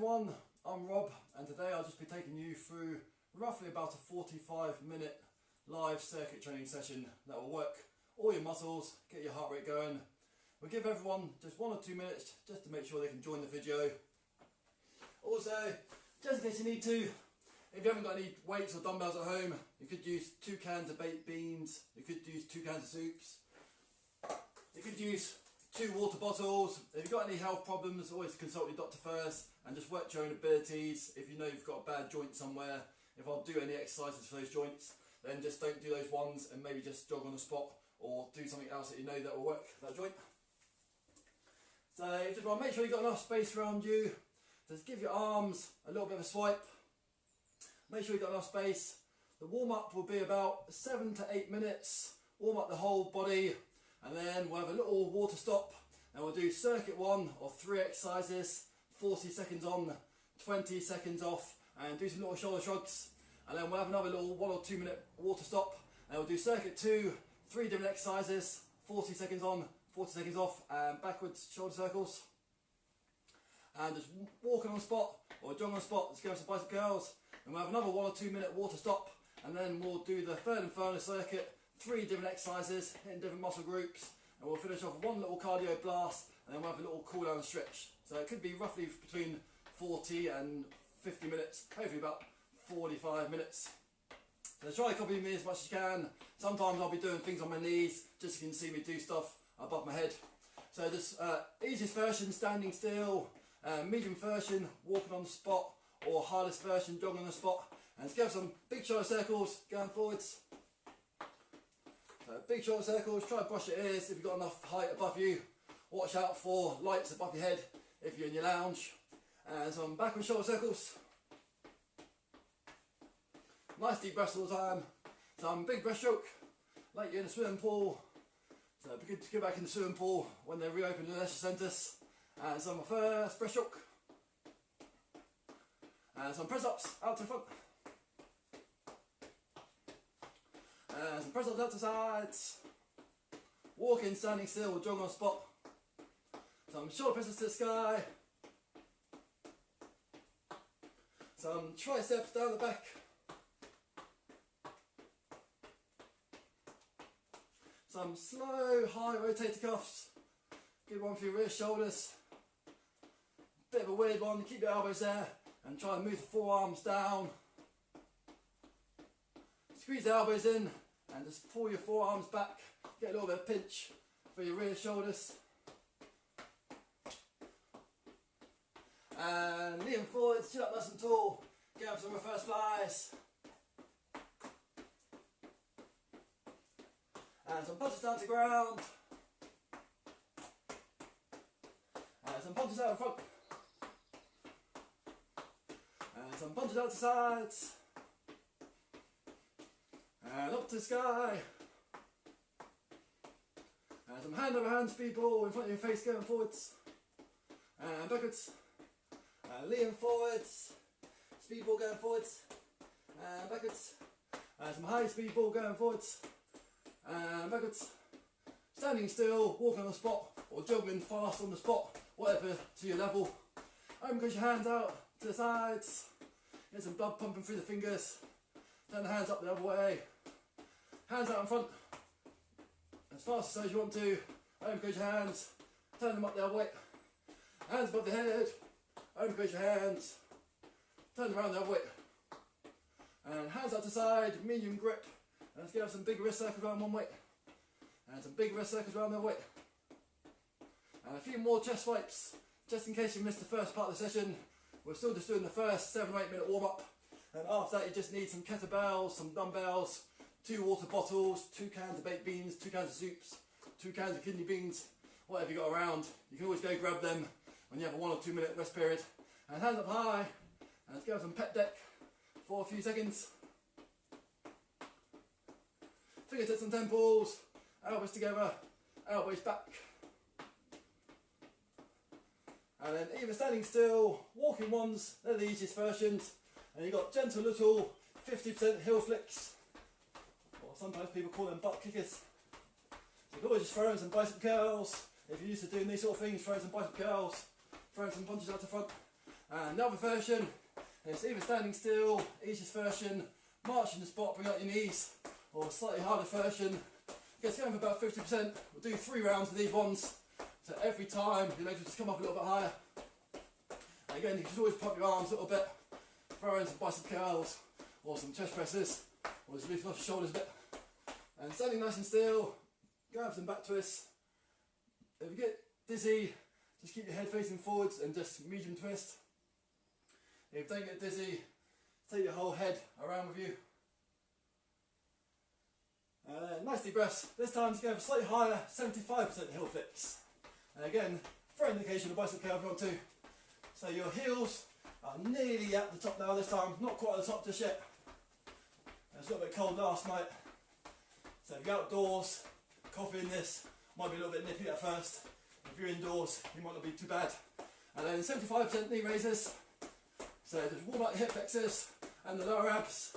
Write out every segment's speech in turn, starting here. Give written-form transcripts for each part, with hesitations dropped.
everyone, I'm Rob, and today I'll just be taking you through roughly about a 45-minute live circuit training session that will work all your muscles, get your heart rate going. We'll give everyone just 1 or 2 minutes just to make sure they can join the video. Also, just in case you need to, if you haven't got any weights or dumbbells at home, you could use 2 cans of baked beans, you could use 2 cans of soups, you could use 2 water bottles. If you've got any health problems, always consult your doctor first and just work to your own abilities. If you know you've got a bad joint somewhere, if I'll do any exercises for those joints, then just don't do those ones and maybe just jog on the spot or do something else that you know that will work for that joint. So just want to make sure you've got enough space around you. Just give your arms a little bit of a swipe. Make sure you've got enough space. The warm-up will be about 7 to 8 minutes. Warm up the whole body, and then we'll have a little water stop, and we'll do circuit 1 of 3 exercises, 40 seconds on, 20 seconds off, and do some little shoulder shrugs. And then we'll have another little 1 or 2 minute water stop, and we'll do circuit 2, 3 different exercises, 40 seconds on, 40 seconds off, and backwards shoulder circles. And just walking on the spot, or jogging on the spot, let's go some bicep curls. And we'll have another 1 or 2 minute water stop, and then we'll do the third and final circuit, 3 different exercises, hitting different muscle groups, and we'll finish off with 1 little cardio blast, and then we'll have a little cool down stretch. So it could be roughly between 40 and 50 minutes, hopefully about 45 minutes. So try copy me as much as you can. Sometimes I'll be doing things on my knees, just so you can see me do stuff above my head. So this easiest version, standing still, medium version, walking on the spot, or hardest version, jogging on the spot. And let's go some big shoulder circles, going forwards. So big shoulder circles, try to brush your ears if you've got enough height above you. Watch out for lights above your head if you're in your lounge. And some backward shoulder circles. Nice deep breaths all the time. Some big breaststroke, like you're in a swimming pool. So it'd be good to go back in the swimming pool when they reopen the leisure centres. And some first breaststroke. And some press ups out to the front. And some press ups out to the sides. Walking, standing still, jogging on the spot. Some shoulder presses to the sky. Some triceps down the back. Some slow, high rotator cuffs. Good one for your rear shoulders. Bit of a weird one, keep your elbows there and try and move the forearms down. Squeeze the elbows in and just pull your forearms back. Get a little bit of pinch for your rear shoulders. And lean forward, sit up nice and tall. Get up some reverse flies. And some punches down to the ground. And some punches out in front. And some punches out to sides. And up to the sky. And some hand over hand speed ball in front of your face going forwards. And backwards. And lean forwards. Speed ball going forwards. And backwards. And some high speed ball going forwards. And backwards. Standing still, walking on the spot, or jogging fast on the spot, whatever to your level. Push your hands out to the sides. Get some blood pumping through the fingers. Turn the hands up the other way. Hands out in front. As fast as you want to. Push your hands. Turn them up the other way. Hands above the head. Push your hands. Turn them around the other way. And hands out to the side, medium grip. And let's get some big wrist circles around one way. And some big wrist circles around the other way. And a few more chest swipes, just in case you missed the first part of the session. We're still just doing the first 7 or 8 minute warm up. And after that you just need some kettlebells, some dumbbells, 2 water bottles, 2 cans of baked beans, 2 cans of soups, 2 cans of kidney beans, whatever you got around. You can always go grab them when you have a 1 or 2 minute rest period. And hands up high. And let's go some pec deck for a few seconds. Fingertips on temples, elbows together, elbows back. And then either standing still, walking ones, they're the easiest versions. And you've got gentle little 50% heel flicks, or sometimes people call them butt kickers. So you can always just throw in some bicep curls. If you're used to doing these sort of things, throw in some bicep curls, throw in some punches out to front. And the other version is either standing still, easiest version, march in the spot, bring out your knees, or a slightly harder version. Gets going for about 50%. We'll do 3 rounds of these ones. So every time your legs will just come up a little bit higher. And again, you can always pop your arms a little bit, throw in some bicep curls, or some chest presses, or just loosen off your shoulders a bit. And standing nice and still, go for some back twists. If you get dizzy, just keep your head facing forwards and just medium twist. If you don't get dizzy, take your whole head around with you. Nice deep breaths. This time just go for slightly higher, 75% heel flicks. And again, for indication of bicep curl if you want to. So your heels are nearly at the top now this time, not quite at the top just yet. It's a little bit cold last night. So if you're outdoors, copying this might be a little bit nippy at first. If you're indoors, you might not be too bad. And then 75% knee raises. So just warm up your hip flexors and the lower abs.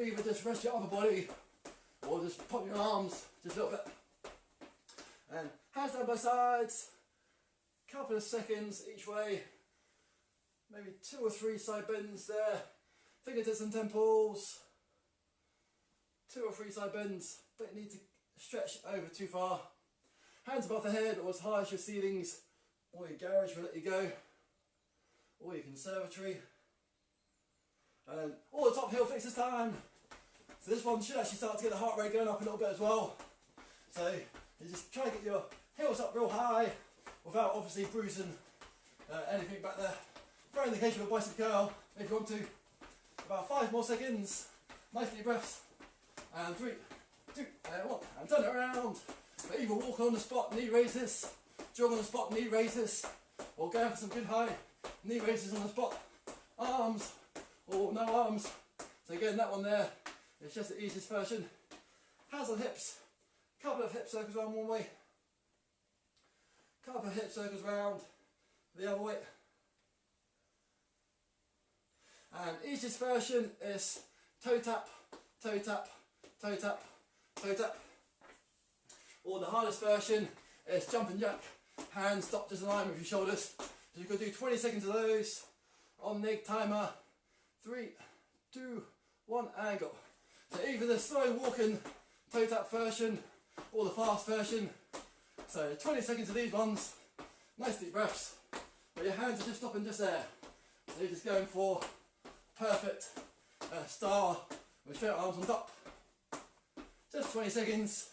Either just rest your upper body or just pop your arms just a little bit. And hands down by sides. Couple of seconds each way. Maybe 2 or 3 side bends there. Fingertips and temples. 2 or 3 side bends. Don't need to stretch over too far. Hands above the head or as high as your ceilings, or your garage will let you go, or your conservatory. And then all the top heel flicks this time. So this one should actually start to get the heart rate going up a little bit as well. So you just try to get your heels up real high without obviously bruising anything back there. For indication of a bicep curl, if you want to. About 5 more seconds. Nice deep breaths. And 3, 2, and 1. And turn it around. But either walk on the spot, knee raises, jog on the spot, knee raises, or go for some good high knee raises on the spot. Arms, or no arms. So again, that one there is just the easiest version. Hands on hips. Couple of hip circles around one way. Couple of hip circles round the other way. And easiest version is toe tap, toe tap, toe tap, toe tap. Or the hardest version is jump and jack. Hands stop just in line with your shoulders. So you can do 20 seconds of those on the timer. 3, 2, 1, and go. So either the slow walking toe tap version or the fast version. So 20 seconds of these ones. Nice deep breaths. But your hands are just stopping just there. So you're just going for perfect star with straight arms on top. Just 20 seconds.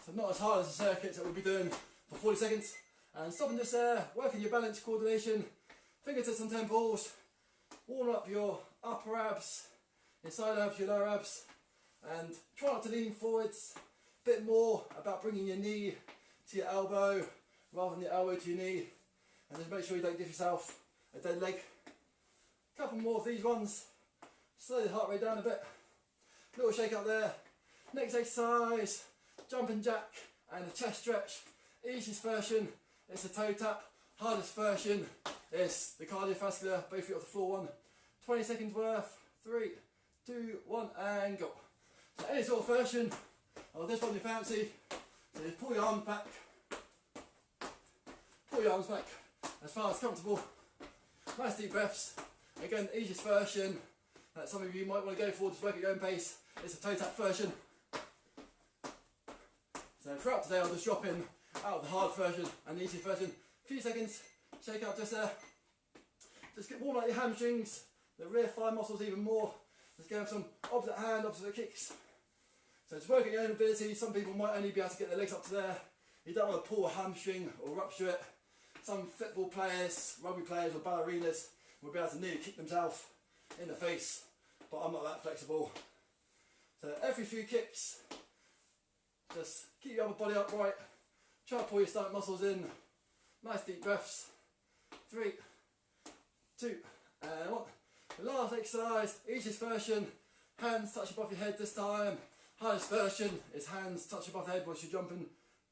So not as hard as the circuits that we'll be doing for 40 seconds. And stopping just there, working your balance, coordination, fingertips and temples, warm up your upper abs, your side abs, your lower abs, and try not to lean forwards. A bit more about bringing your knee to your elbow rather than your elbow to your knee. And just make sure you don't give yourself a dead leg. A couple more of these ones. Slow the heart rate down a bit. Little shake out there. Next exercise. Jump and jack and a chest stretch. Easiest version is the toe tap. Hardest version is the cardiovascular, both feet off the floor one. 20 seconds worth. 3, 2, 1, and go. So any sort of version of this one you fancy. So just pull your arms back. Pull your arms back as far as comfortable. Nice deep breaths. Again, the easiest version that some of you might want to go for, just work at your own pace, is the toe tap version. So throughout today I'll just drop in out of the hard version and the easy version. A few seconds, shake out just there. Just get warm out your hamstrings, the rear thigh muscles even more. Just go for some opposite hand, opposite kicks. So it's working your own ability. Some people might only be able to get their legs up to there. You don't want to pull a hamstring or rupture it. Some football players, rugby players or ballerinas will be able to nearly kick themselves in the face, but I'm not that flexible. So every few kicks, just keep your upper body upright, try to pull your stomach muscles in. Nice deep breaths. 3, 2, and 1. The last exercise, easiest version, hands touch above your head this time. Hardest version is hands touch above the head whilst you're jumping.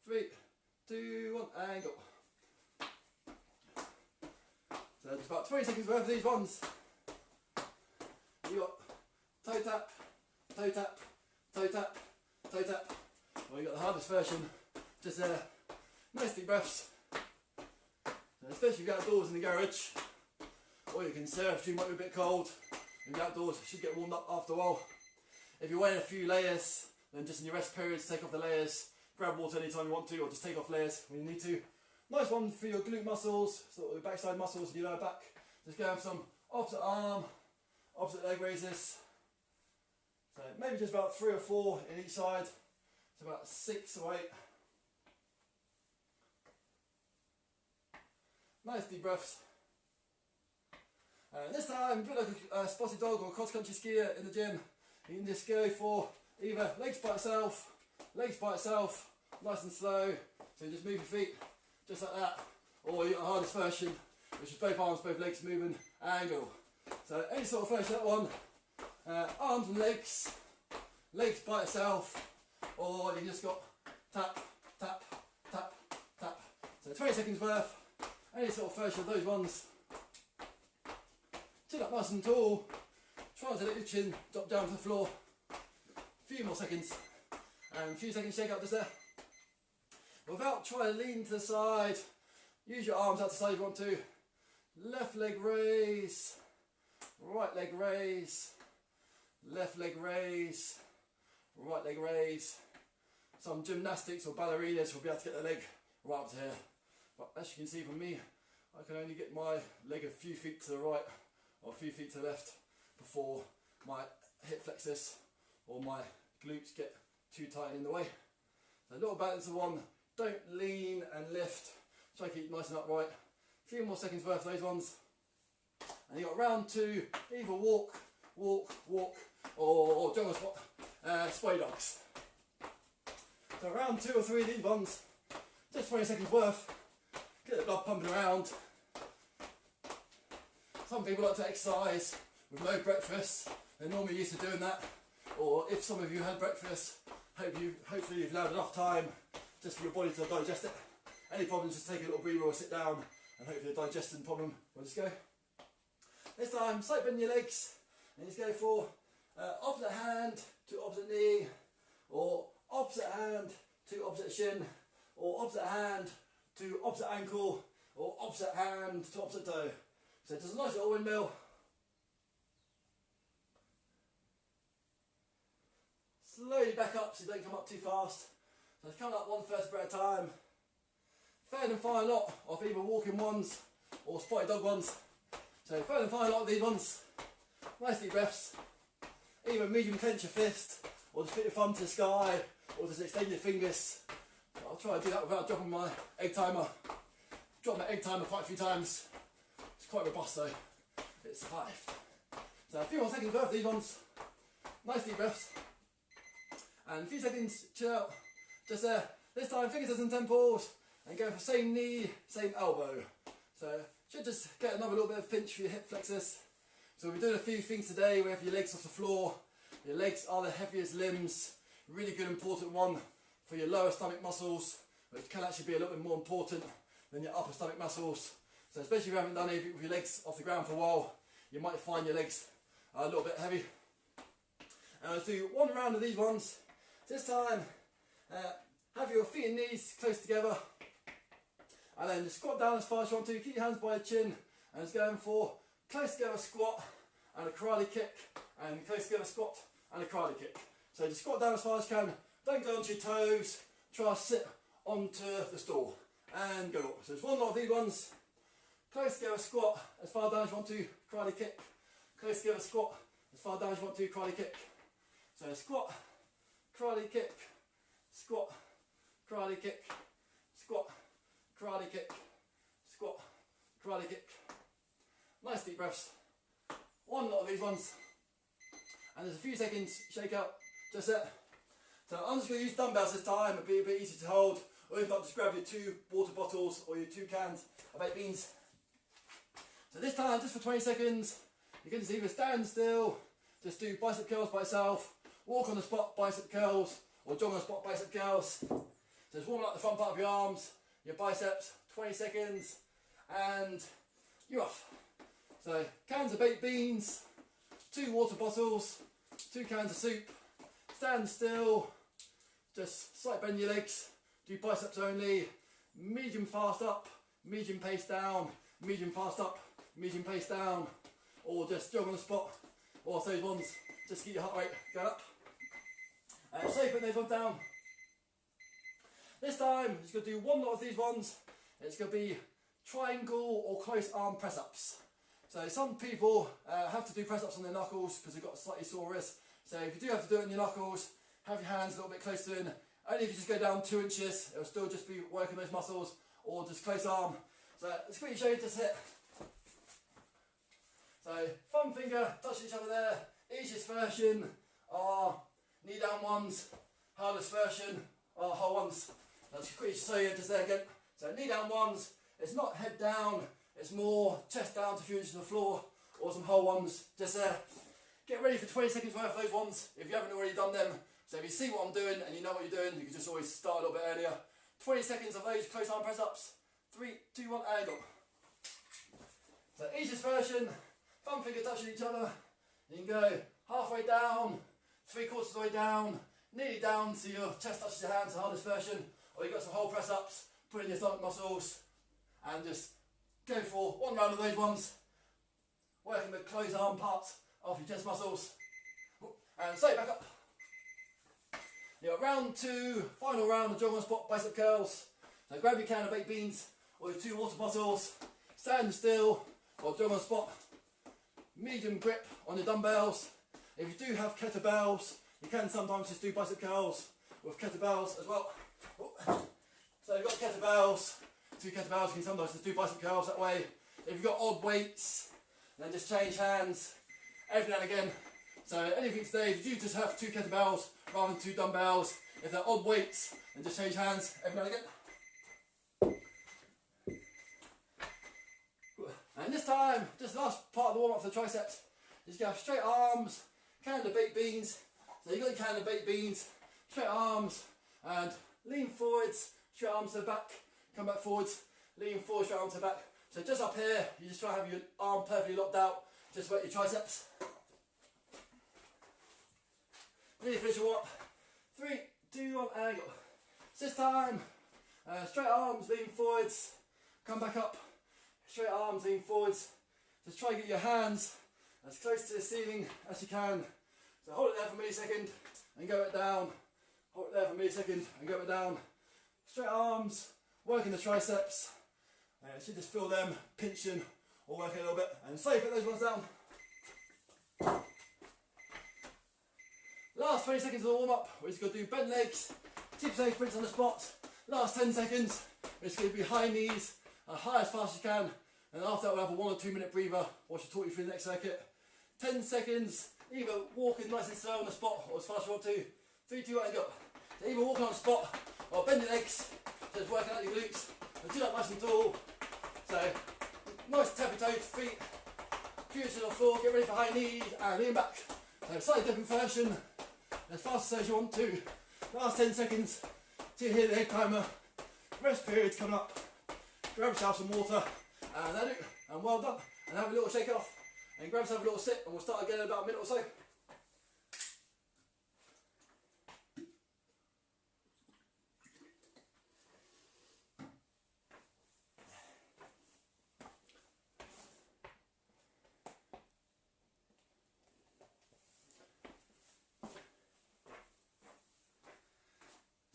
3, 2, 1, and go. So just about 20 seconds worth of these ones. You got toe tap, toe tap, toe tap, toe tap. Well, you got the hardest version just there. Nice deep breaths. So especially if you're outdoors in the garage, or you can surf, you might be a bit cold. In the outdoors, you should get warmed up after a while. If you're wearing a few layers, then just in your rest periods, take off the layers. Grab water anytime you want to, or just take off layers when you need to. Nice one for your glute muscles, sort of backside muscles, your lower back. Just go have some opposite arm, opposite leg raises. So maybe just about 3 or 4 in each side. So about 6 or 8. Nice deep breaths. And this time, a bit like a spotted dog or cross-country skier in the gym, you can just go for either legs by itself, nice and slow. So you just move your feet just like that, or your hardest version, which is both arms, both legs moving, angle. So any sort of version of that one, arms and legs by itself, or you just got tap, tap, tap, tap. So 20 seconds worth, any sort of version of those ones. Chin up nice and tall, try to let your chin drop down to the floor. A few more seconds, and a few seconds shake out just there. Without trying to lean to the side, use your arms out to the side if you want to. Left leg raise, right leg raise, left leg raise, right leg raise. Some gymnastics or ballerinas will be able to get their leg right up to here. But as you can see from me, I can only get my leg a few feet to the right or a few feet to the left before my hip flexors or my glutes get too tight in the way. So a little balance of one. Don't lean and lift. Try to keep nice and upright. A few more seconds worth of those ones. And you got round 2, either walk, or jog or squat, spray dogs. So round 2 or 3 of these ones, just 20 seconds worth. Get the blood pumping around. Some people like to exercise with no breakfast. They're normally used to doing that. Or if some of you had breakfast, hopefully you've allowed enough time just for your body to digest it. Any problems, just take a little breather or sit down, and hopefully the digestion problem will just go. This time, slight bend your legs, and just go for opposite hand to opposite knee, or opposite hand to opposite shin, or opposite hand to opposite ankle, or opposite hand to opposite toe. So just a nice little windmill. Slowly back up so you don't come up too fast. So it's coming up 1 vertebra at a time. Third and final lot of either walking ones or spotted dog ones. So third and final lot of these ones. Nice deep breaths. Either medium clench your fist, or just put your thumb to the sky, or just extend your fingers. I'll try to do that without dropping my egg timer. Dropped my egg timer quite a few times. It's quite robust though. It survived. So a few more seconds worth of these ones. Nice deep breaths. And a few seconds, chill out. Just there. This time, fingers and temples, and go for same knee, same elbow. So should just get another little bit of pinch for your hip flexors. So we're doing a few things today. We have your legs off the floor. Your legs are the heaviest limbs. Really good, important one for your lower stomach muscles, which can actually be a little bit more important than your upper stomach muscles. So especially if you haven't done anything with your legs off the ground for a while, you might find your legs are a little bit heavy. And let's do one round of these ones. This time, have your feet and knees close together, and then just squat down as far as you want to. Keep your hands by your chin, and just going for close together squat and a karate kick, and close together squat and a karate kick. So just squat down as far as you can. Don't go onto your toes. Try to sit onto the stool and go up. So there's one lot of these ones. Close together squat as far down as you want to. Karate kick. Close together squat as far down as you want to. Karate kick. So squat, karate kick, squat, karate kick, squat, karate kick, squat, karate kick. Nice deep breaths. One lot of these ones. And there's a few seconds shake out, just there. So I'm just going to use dumbbells this time. It'll be a bit easier to hold. Or if not, just grab your 2 water bottles or your 2 cans of baked beans. So this time, just for 20 seconds, you can just either stand still, just do bicep curls by itself, walk on the spot bicep curls, or jog on the spot bicep curls. So just warm up the front part of your arms, your biceps, 20 seconds, and you're off. So cans of baked beans, 2 water bottles, 2 cans of soup, stand still, just slight bend your legs, do biceps only, medium fast up, medium pace down, medium fast up, medium pace down, or just jog on the spot, or those ones, just keep your heart rate going up. And so put those ones down. This time, it's going to do one lot of these ones. It's going to be triangle or close arm press ups. So some people have to do press ups on their knuckles because they've got slightly sore wrists. So if you do have to do it on your knuckles, have your hands a little bit close to in. Only if you just go down 2 inches, it'll still just be working those muscles, or just close arm. So let's quickly show you just hit. So thumb finger touching each other there. Easiest version are knee down ones. Hardest version are whole ones. Let's quickly show you just there again. So knee down ones, it's not head down, it's more chest down to a few inches of the floor, or some whole ones just there. Get ready for 20 seconds worth of those ones if you haven't already done them. So if you see what I'm doing and you know what you're doing, you can just always start a little bit earlier. 20 seconds of those close arm press ups. 3, 2, 1, and go. So easiest version, thumb finger touching each other. You can go halfway down, 3/4 of the way down, nearly down so your chest touches your hands, the hardest version. Or you've got some whole press ups, put in your stomach muscles, and just go for one round of those ones. Working the close arm parts of your chest muscles. And straight back up. You got round 2, final round of jog on spot bicep curls. So grab your can of baked beans or your 2 water bottles, stand still or jog on spot. Medium grip on your dumbbells. If you do have kettlebells, you can sometimes just do bicep curls with kettlebells as well. So you've got kettlebells, 2 kettlebells, you can sometimes just do bicep curls that way. If you've got odd weights, then just change hands every now and again. So anything today, if you just have 2 kettlebells rather than 2 dumbbells, if they're odd weights, then just change hands every now and again. And this time, just the last part of the warm up for the triceps, just have straight arms, can of baked beans. So you've got your can of baked beans, straight arms, and lean forwards, straight arms to the back, come back forwards, lean forward, straight arms to the back. So just up here, you just try to have your arm perfectly locked out, just work your triceps. Really finish your warm up. 3, 2, 1, and go. So this time, straight arms, lean forwards, come back up. Straight arms, lean forwards. Just try and get your hands as close to the ceiling as you can. So hold it there for a millisecond and go it down. Hold it there for a millisecond and go it down. Straight arms, working the triceps. You should just feel them pinching or working a little bit. And slowly put those ones down. Last 20 seconds of the warm up, we're just going to do bent legs, 2% sprints on the spot. Last 10 seconds, it's going to be high knees, high as fast as you can. And after that, we'll have a 1 or 2 minute breather, which will talk you through the next circuit. 10 seconds, either walking nice and slow on the spot, or as fast as you want to. 3, 2, 1, and go. So either walking on the spot, or bend your legs, just working out your glutes. And do that nice and tall. So, nice tappy toes, feet, few inches on the floor, get ready for high knees, and lean back. So slightly different version, as fast as you want to. Last 10 seconds till you hear the head timer. Rest period's coming up. Grab yourself some water, and that's it. And well done. And have a little shake off, and grab yourself a little sip, and we'll start again in about a minute or so.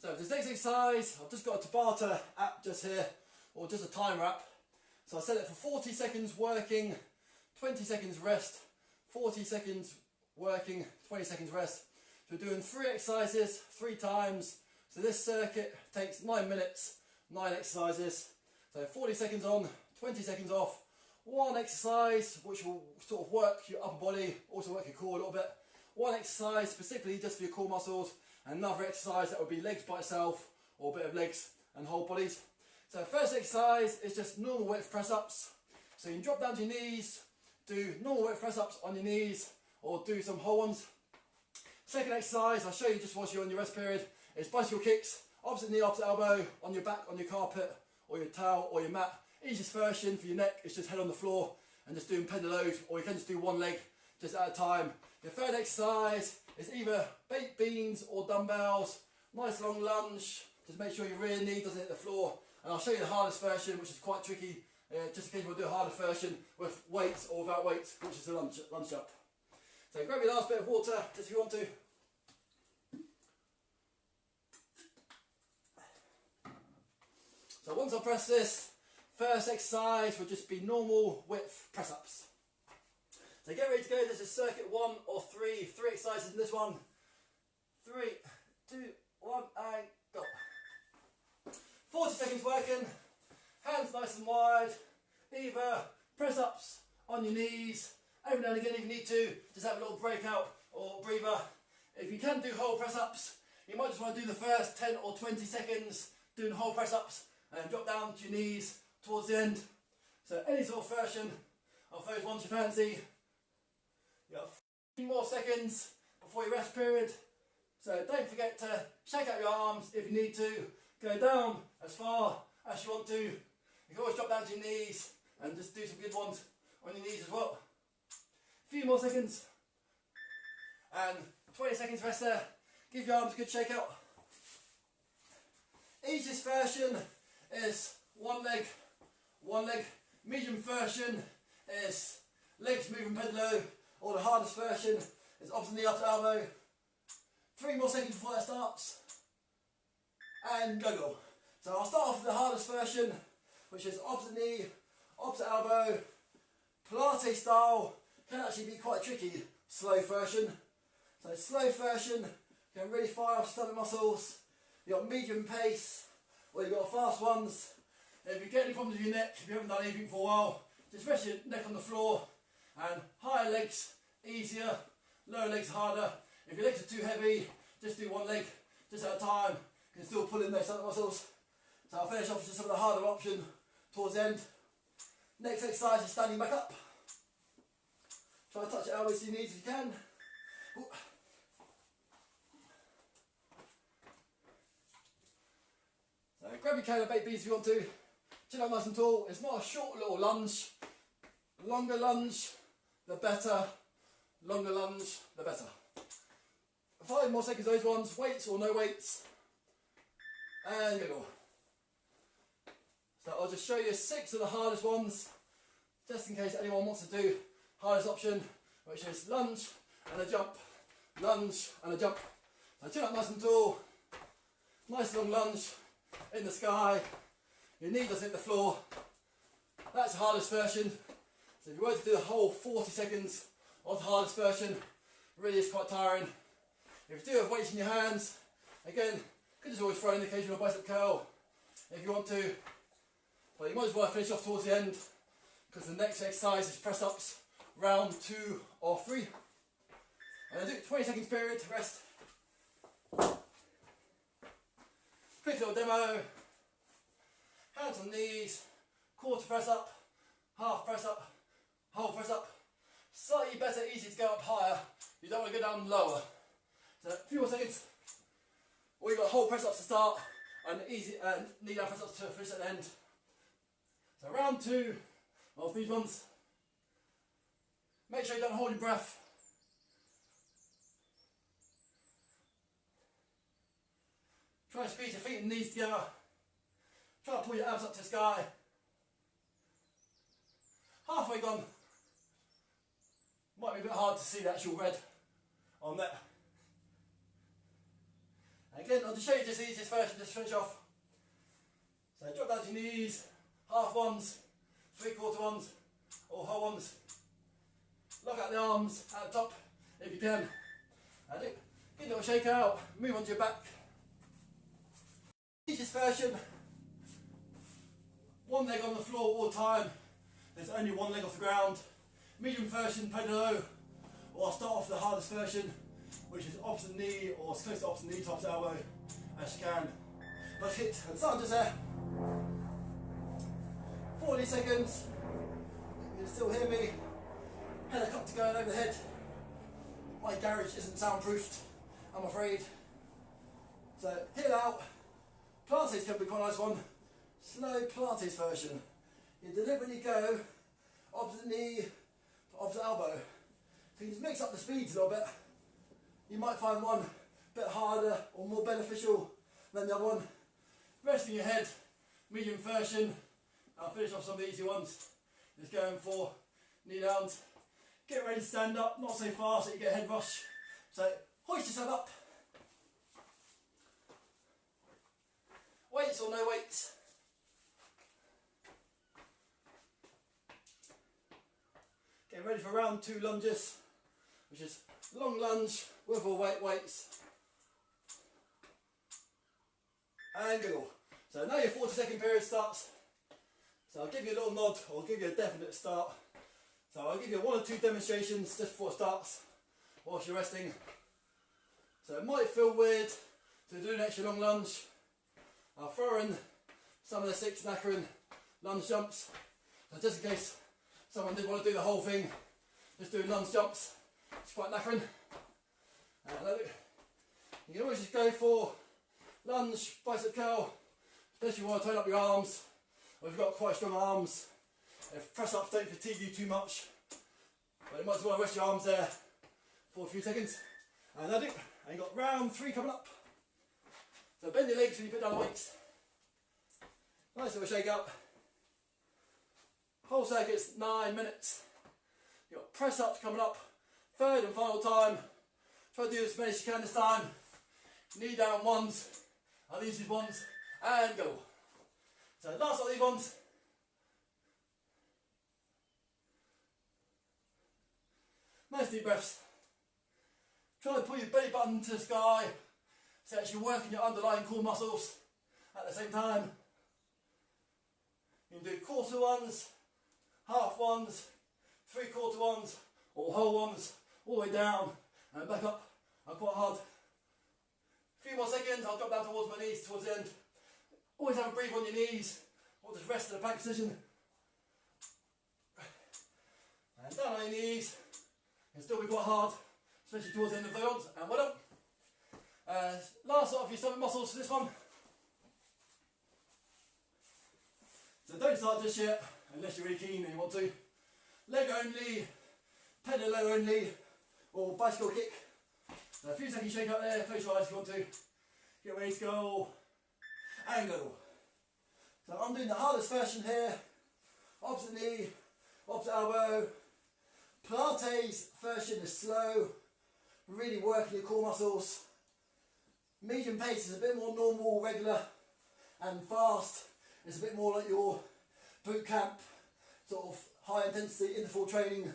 So for this next exercise, I've just got a Tabata app just here, or just a timer app. So I set it for 40 seconds working, 20 seconds rest, 40 seconds working, 20 seconds rest. So we're doing 3 exercises, 3 times. So this circuit takes 9 minutes, 9 exercises. So 40 seconds on, 20 seconds off. 1 exercise which will sort of work your upper body, also work your core a little bit. 1 exercise specifically just for your core muscles. Another exercise that would be legs by itself, or a bit of legs and whole bodies. So first exercise is just normal weight press ups. So you can drop down to your knees, do normal weight press ups on your knees, or do some whole ones. Second exercise, I'll show you just whilst you're on your rest period, is bicycle kicks, opposite knee, opposite elbow, on your back, on your carpet, or your towel, or your mat. Easiest version for your neck is just head on the floor and just doing pendulos, or you can just do 1 leg just at a time. Your third exercise is either baked beans or dumbbells. Nice long lunge, just make sure your rear knee doesn't hit the floor. And I'll show you the hardest version, which is quite tricky, just in case we'll do a harder version with weights or without weights, which is the lunge jump. So grab your last bit of water, just if you want to. So once I press this, first exercise will just be normal width press ups. So get ready to go. This is circuit 1 or 3. 3 exercises in this one. 3, 2, 1, and go. 40 seconds working. Hands nice and wide. Either press ups on your knees. Every now and again, if you need to, just have a little breakout or breather. If you can do whole press ups, you might just want to do the first 10 or 20 seconds doing whole press ups and drop down to your knees towards the end. So any sort of version of those ones you fancy. You got 15 more seconds before your rest period. So don't forget to shake out your arms if you need to. Go down as far as you want to. You can always drop down to your knees and just do some good ones on your knees as well. A few more seconds. And 20 seconds rest there. Give your arms a good shake out. Easiest version is one leg. Medium version is legs moving pedalo, or the hardest version is opposite knee up to elbow. 3 more seconds before that starts. And go. So I'll start off with the hardest version, which is opposite knee, opposite elbow. Pilates style can actually be quite tricky, slow version. So slow version can really fire off stomach muscles. You've got medium pace, or you've got fast ones. If you get any problems with your neck, if you haven't done anything for a while, just rest your neck on the floor, and higher legs easier, lower legs harder. If your legs are too heavy, just do one leg just at a time. You can still pull in those stomach muscles. So I'll finish off with just some of the harder option towards the end. Next exercise is standing back up. Try to touch your elbows to your knees if you can. Ooh. So grab your kettlebells if you want to. Chin up nice and tall. It's not a short little lunge. The longer lunge, the better. Longer lunge, the better. 5 more seconds those ones, weights or no weights. And go. So I'll just show you 6 of the hardest ones, just in case anyone wants to do hardest option, which is lunge and a jump. Lunge and a jump. So chin up nice and tall. Nice long lunge in the sky. Your knee doesn't hit the floor. That's the hardest version. So if you were to do the whole 40 seconds of the hardest version, really is quite tiring. If you do have weights in your hands, again, you could just always throw in the occasional bicep curl if you want to. But you might as well finish off towards the end, because the next exercise is press ups, round 2 or 3. And then do 20 seconds period to rest. Quick little demo. Hands on knees, quarter press up, half press up, whole press up. Slightly better, easy to go up higher. You don't want to go down lower. So a few more seconds. Or you've got whole press ups to start and easy knee down press ups to finish at the end. So round 2 of these ones. Make sure you don't hold your breath. Try and squeeze your feet and knees together. Try to pull your abs up to the sky. Halfway gone. Might be a bit hard to see the actual red on that. Again, I'll just show you just the easiest version, just to finish off. So drop down to your knees, half ones, 3/4 ones, or whole ones. Lock out the arms at the top if you can. And get a little shake out, move onto your back. Easiest version, one leg on the floor all the time. There's only one leg off the ground. Medium version, pedalo, or I'll start off with the hardest version, which is opposite knee or as close to opposite knee to opposite elbow as you can. Let's hit and start just there. 40 seconds. You can still hear me. Helicopter going over the head. My garage isn't soundproofed, I'm afraid. So hit it out. Pilates can be quite a nice one. Slow Pilates version. You deliberately go opposite knee to opposite elbow. So you just mix up the speeds a little bit. You might find one a bit harder or more beneficial than the other one. Resting your head, medium version, I'll finish off some of the easy ones. Just going for knee downs. Get ready to stand up, not so fast that you get a head rush. So hoist yourself up. Weights or no weights. Getting ready for round 2 lunges, which is long lunge with or weights. And go. So now your 40-second period starts. So I'll give you a little nod, or I'll give you a definite start. So I'll give you 1 or 2 demonstrations just before it starts, whilst you're resting. So it might feel weird to do an extra long lunge. I'll throw in some of the 6 knackering lunge jumps. So just in case someone did want to do the whole thing, just doing lunge jumps. It's quite knackering. You can always just go for lunge, bicep curl, especially if you want to tighten up your arms, or if you've got quite strong arms. If press ups don't fatigue you too much, but you might as well rest your arms there for a few seconds. And that's it. And you've got round 3 coming up. So bend your legs when you put down the weights. Nice little shake up. Whole circuit's 9 minutes. You've got press ups coming up. 3rd and final time. Try to do as many as you can this time. Knee down ones are the easiest ones. And go. So last of these ones. Nice deep breaths. Try to pull your belly button to the sky. So actually working your underlying core muscles at the same time. You can do quarter ones, half ones, 3/4 ones, or whole ones, all the way down and back up and quite hard. A few more seconds, I'll drop down towards my knees towards the end. Always have a breathe on your knees, or just rest in the plank position. And down on your knees, it can still be quite hard, especially towards the end of the ones, and well done. Last off your stomach muscles for this one. So don't start just yet, unless you're really keen and you want to. Leg only, pedal only, or bicycle kick. So a few seconds shake up there, close your eyes if you want to. Get ready to go, and go. So I'm doing the hardest version here. Opposite knee, opposite elbow. Pilates version is slow, really working your core muscles. Medium pace is a bit more normal, regular, and fast is a bit more like your boot camp, sort of high intensity interval training,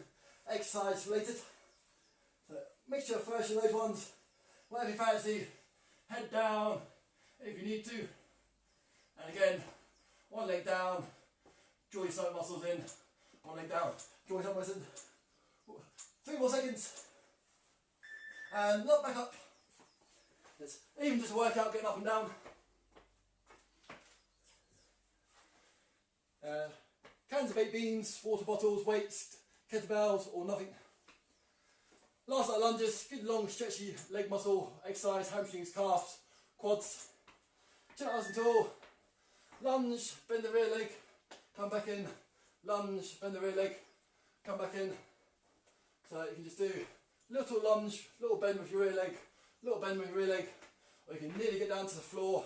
exercise related. So mixture of version of those ones, whatever you fancy, head down if you need to. And again, 1 leg down, draw your stomach muscles in, 1 leg down, draw your stomach muscles in. 3 more seconds, and look back up. It's even just a workout getting up and down. Cans of baked beans, water bottles, weights, kettlebells, or nothing. Last night lunges, good long stretchy leg muscle exercise, hamstrings, calves, quads. Chin up nice and tall. Lunge, bend the rear leg, come back in. Lunge, bend the rear leg, come back in. So you can just do little lunge, little bend with your rear leg, little bend with your rear leg, or you can nearly get down to the floor,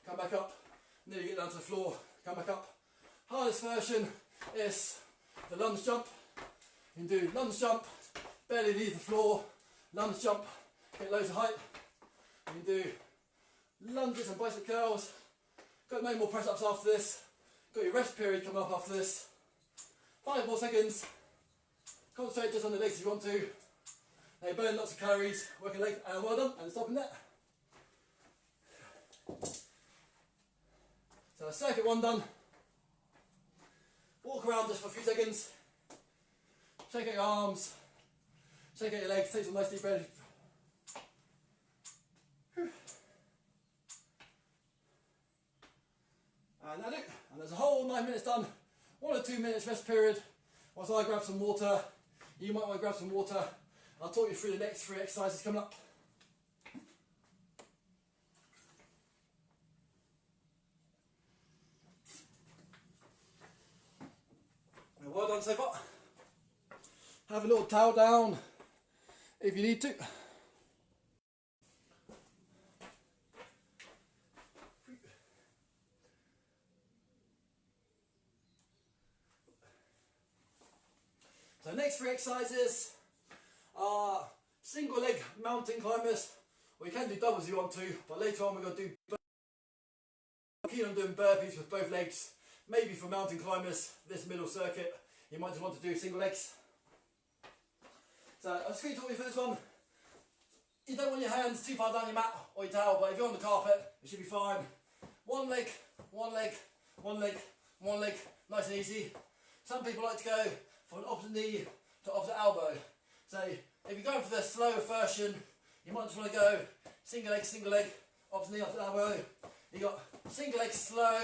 come back up, nearly get down to the floor, come back up. Hardest version is the lunge jump. You can do lunge jump, barely leave the floor, lunge jump, get loads of height. You can do lunges and bicep curls. Got no more press ups after this. Got your rest period coming up after this. 5 more seconds. Concentrate just on the legs if you want to. They burn lots of calories, working leg, and well done, and stopping there. So circuit 1 done. Walk around just for a few seconds. Shake out your arms, shake out your legs, take some nice deep breaths. And that's it. And there's a whole 9 minutes done. 1 or 2 minutes rest period. Whilst I grab some water, you might want to grab some water. I'll talk you through the next 3 exercises coming up. Well done so far. Have a little towel down if you need to. So next 3 exercises are single leg mountain climbers, or you can do doubles if you want to, but later on we're going to do I'm keen on doing burpees with both legs. Maybe for mountain climbers, this middle circuit, you might just want to do single legs. So I'm just going to talk you through this one. You don't want your hands too far down your mat or your towel, but if you're on the carpet, it should be fine. One leg, one leg, one leg, one leg, nice and easy. Some people like to go from opposite knee to opposite elbow. So if you're going for the slow version, you might just want to go single leg, opposite knee, opposite elbow. You got single leg slow,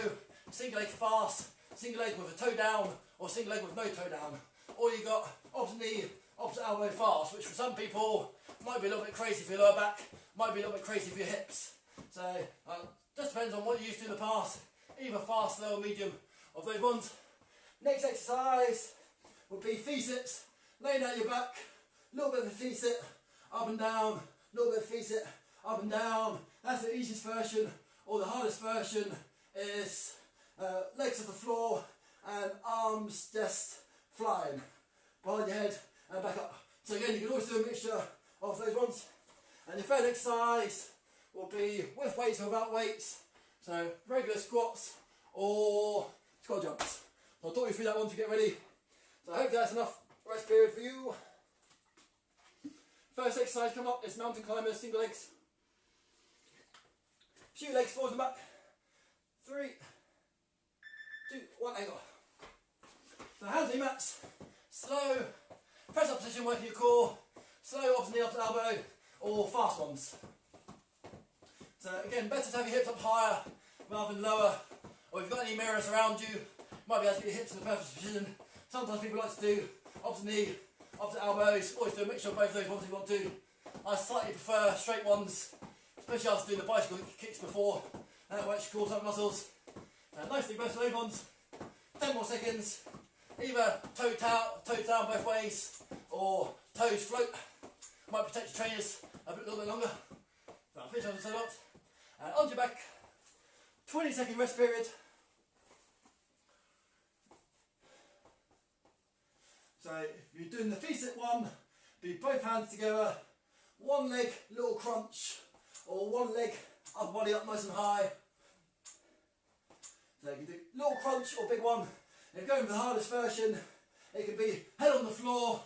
single leg fast, single leg with a toe down, or single leg with no toe down. Or you got opposite knee, opposite elbow fast, which for some people might be a little bit crazy for your lower back, might be a little bit crazy for your hips. So just depends on what you used to in the past, either fast, slow or medium of those ones. Next exercise would be V-sits, laying out your back, a little bit of a V-sit, up and down, a little bit of V-sit, up and down. That's the easiest version, or the hardest version is legs to the floor and arms just flying behind your head and back up. So again, you can always do a mixture of those ones. And your third exercise will be with weights or without weights. So regular squats or squat jumps. So I'll talk you through that one to get ready. So I hope that's enough rest period for you. First exercise coming up is mountain climbers, single legs. Shoot legs forward and back. 3, 2, 1, angle. So hands on your mats. Slow press up position, working your core. Slow opposite knee, opposite elbow, or fast ones. So again, better to have your hips up higher rather than lower. Or if you've got any mirrors around you, you might be able to get your hips in the perfect position. Sometimes people like to do opposite knee, opposite elbows. Always do a mixture of both of those ones if you want to. I slightly prefer straight ones, especially after doing the bicycle kicks before. And that will actually cause up muscles. Nicely both of those ones. 10 more seconds. Either toes down both ways, or toes float. Might protect your trainers a little bit longer. So I'll finish on the side up. And onto your back. 20-second rest period. So if you're doing the V-sit one, be both hands together. One leg, little crunch, or one leg, upper body up nice and high. So you can do little crunch or big one. If you're going for the hardest version, it could be head on the floor,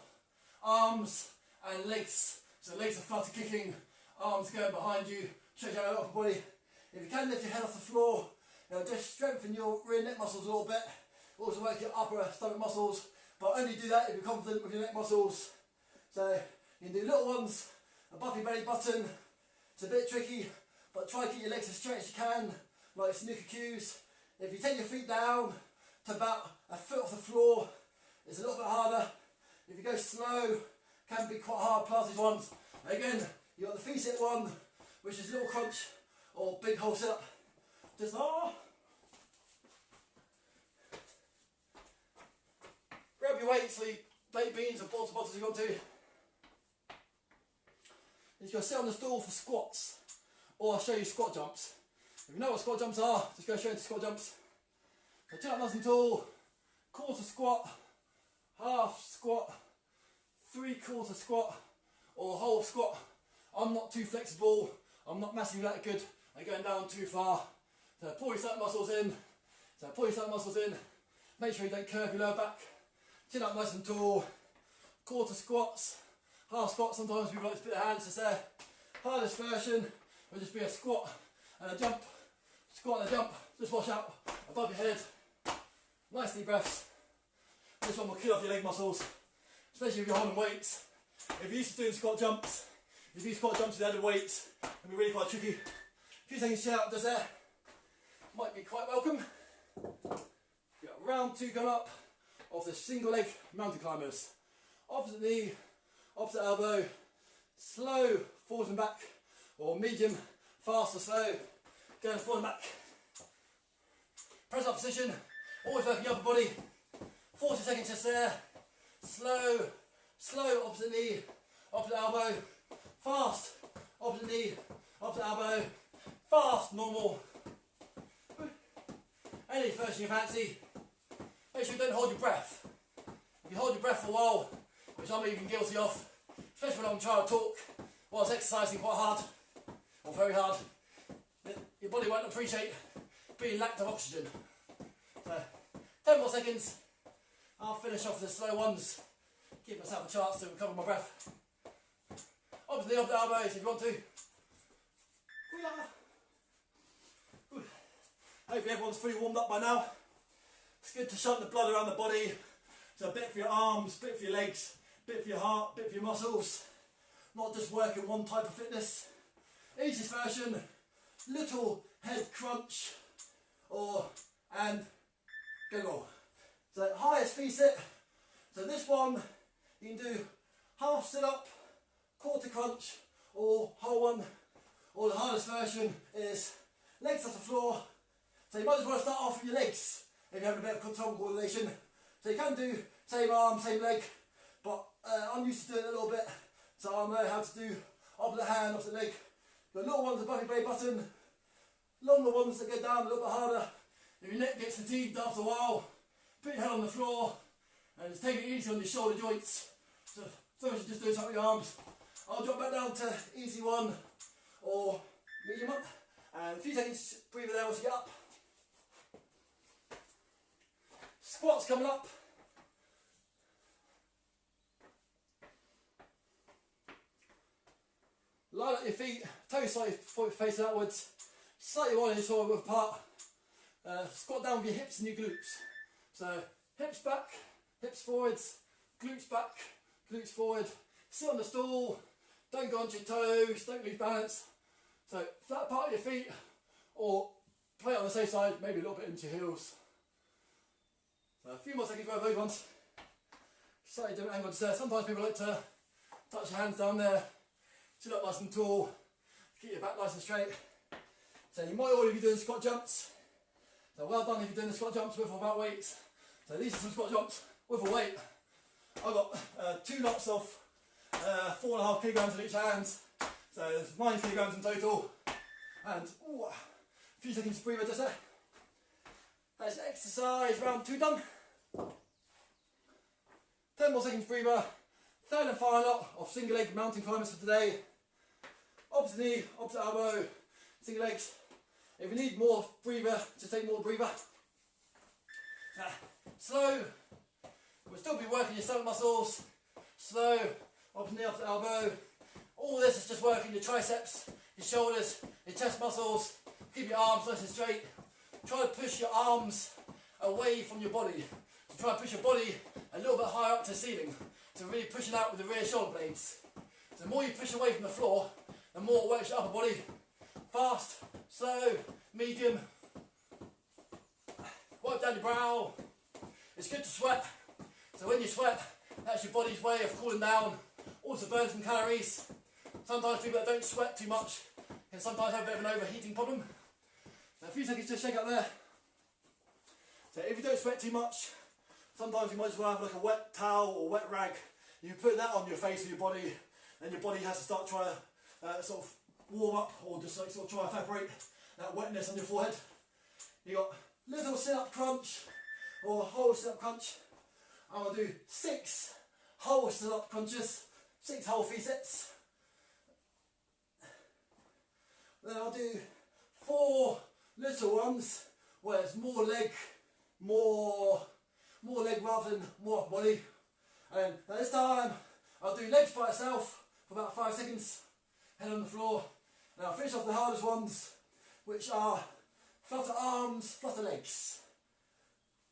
arms and legs. So legs are flutter kicking, arms going behind you, stretch out your upper body. If you can lift your head off the floor, just strengthen your rear neck muscles a little bit. Also work your upper stomach muscles, but only do that if you're confident with your neck muscles. So you can do little ones above your belly button. It's a bit tricky, but try to keep your legs as straight as you can, like snooker cues. If you take your feet down to about a foot off the floor, it's a little bit harder. If you go slow, can be quite hard past these ones. Again, you've got the V-sit one, which is little crunch or big whole sit up. Just grab your weights, so you baked beans or water bottles if you want to. You're going to sit on the stool for squats, or I'll show you squat jumps. If you know what squat jumps are, just go straight into squat jumps. So chin up nice and tall, quarter squat, half squat, 3/4 squat, or whole squat. I'm not too flexible, I'm not massively that good at going down too far. So pull your stomach muscles in, make sure you don't curve your lower back. Chin up nice and tall, quarter squats, half squat. Sometimes people like to put their hands just there. Hardest version will just be a squat and a jump, squat and a jump, just wash out above your head. Nice deep breaths. This one will kill off your leg muscles, especially if you're holding weights. If you're used to doing squat jumps, if you do squat jumps with added weights, it can be really quite tricky. A few seconds chill out just there, might be quite welcome. We've got round 2 coming up of the single leg mountain climbers. Opposite knee, opposite elbow, slow forward and back, or medium, fast or slow, going forward and back. Press up position, always working your upper body. 40 seconds just there. Slow, slow, opposite knee, opposite elbow. Fast, opposite knee, opposite elbow. Fast, normal. Any version you fancy. Make sure you don't hold your breath. If you hold your breath for a while, which I'm even guilty of, especially when I'm trying to talk whilst exercising quite hard, or very hard. Your body won't appreciate being lacked of oxygen. So, 10 more seconds, I'll finish off the slow ones, give myself a chance to recover my breath. Obviously off the elbows if you want to. Hopefully everyone's fully warmed up by now. It's good to shunt the blood around the body. So a bit for your arms, a bit for your legs, a bit for your heart, a bit for your muscles. Not just working one type of fitness. Easiest version, little head crunch and go. So highest V sit. So this one you can do half sit up, quarter crunch, or whole one. Or the hardest version is legs off the floor. So you might as well start off with your legs if you're having a bit of tongue coordination. So you can do same arm, same leg, but I'm used to doing it a little bit, so I know how to do opposite hand, opposite leg. The little ones above your belly button, longer ones that go down a little bit harder. If your neck gets fatigued after a while, put your head on the floor and just take it easy on your shoulder joints. So first you just do something with your arms. I'll drop back down to easy one or medium up, and a few seconds breathe there once you get up. Squats coming up. Line up your feet, toes slightly facing outwards, slightly wide and sort of apart. Squat down with your hips and your glutes. So hips back, hips forwards, glutes back, glutes forward. Sit on the stool, don't go onto your toes, don't lose balance. So flat part of your feet, or play it on the safe side, maybe a little bit into your heels. So a few more seconds of those ones. Slightly different angle just there. Sometimes people like to touch your hands down there, sit up nice and tall, keep your back nice and straight. So you might already be doing squat jumps. So well done if you're doing the squat jumps with or without weights. So these are some squat jumps with a weight. I've got 2 lots of 4.5 kilograms in each hand. So there's 9 kilograms in total. And a few seconds breather just there. That's exercise round 2 done. 10 more seconds breather. Third and final lot of single leg mountain climbers for today. Opposite knee, opposite elbow, single legs. If you need more breather, just take more breather. Slow. We'll still be working your stomach muscles. Slow. Opposite knee, opposite elbow. All this is just working your triceps, your shoulders, your chest muscles. Keep your arms nice and straight. Try to push your arms away from your body. So try to push your body a little bit higher up to the ceiling. So really pushing out with the rear shoulder blades. So the more you push away from the floor, the more it works your upper body. Fast, slow, medium. Wipe down your brow. It's good to sweat. So when you sweat, that's your body's way of cooling down. Also burn some calories. Sometimes people that don't sweat too much can sometimes have a bit of an overheating problem. Now a few seconds just shake up there. So if you don't sweat too much, sometimes you might as well have like a wet towel or wet rag. You put that on your face or your body, and your body has to start trying to sort of warm up, or just like sort of try to evaporate that wetness on your forehead. You got little sit-up crunch or whole sit-up crunch. I'm going to do 6 whole sit-up crunches, 6 whole V-sits. Then I'll do 4 little ones where it's more leg rather than more upper body. And this time I'll do legs by itself for about 5 seconds, head on the floor, and I'll finish off the hardest ones, which are flutter arms, flutter legs.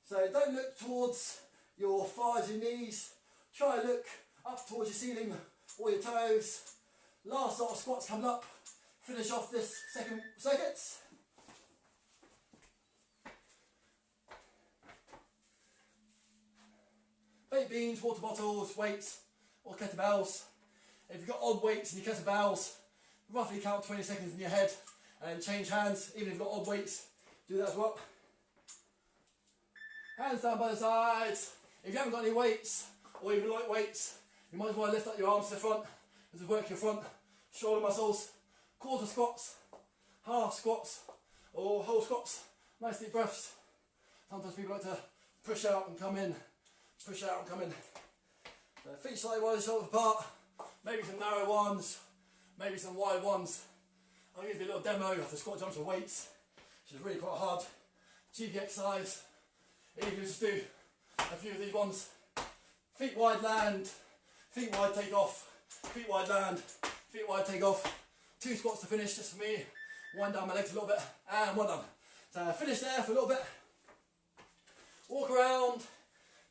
So don't look towards your thighs and knees, try to look up towards your ceiling or your toes. Last lot of squats coming up, finish off this second circuit. Baked beans, water bottles, weights or kettlebells. If you've got odd weights in your kettlebells, roughly count 20 seconds in your head and then change hands. Even if you've got odd weights, do that as well. Hands down by the sides. If you haven't got any weights or even light weights, you might as well lift up your arms to the front and just work your front shoulder muscles. Quarter squats, half squats or whole squats. Nice deep breaths. Sometimes people like to push out and come in. Push out and come in. Feet slightly wide, shoulders apart. Maybe some narrow ones, maybe some wide ones. I'll give you a little demo of the squat jumps with weights, which is really quite hard, cheeky exercise. Even just do a few of these ones. Feet wide land, feet wide take off, feet wide land, feet wide take off. 2 squats to finish just for me. Wind down my legs a little bit and one done. So finish there for a little bit. Walk around,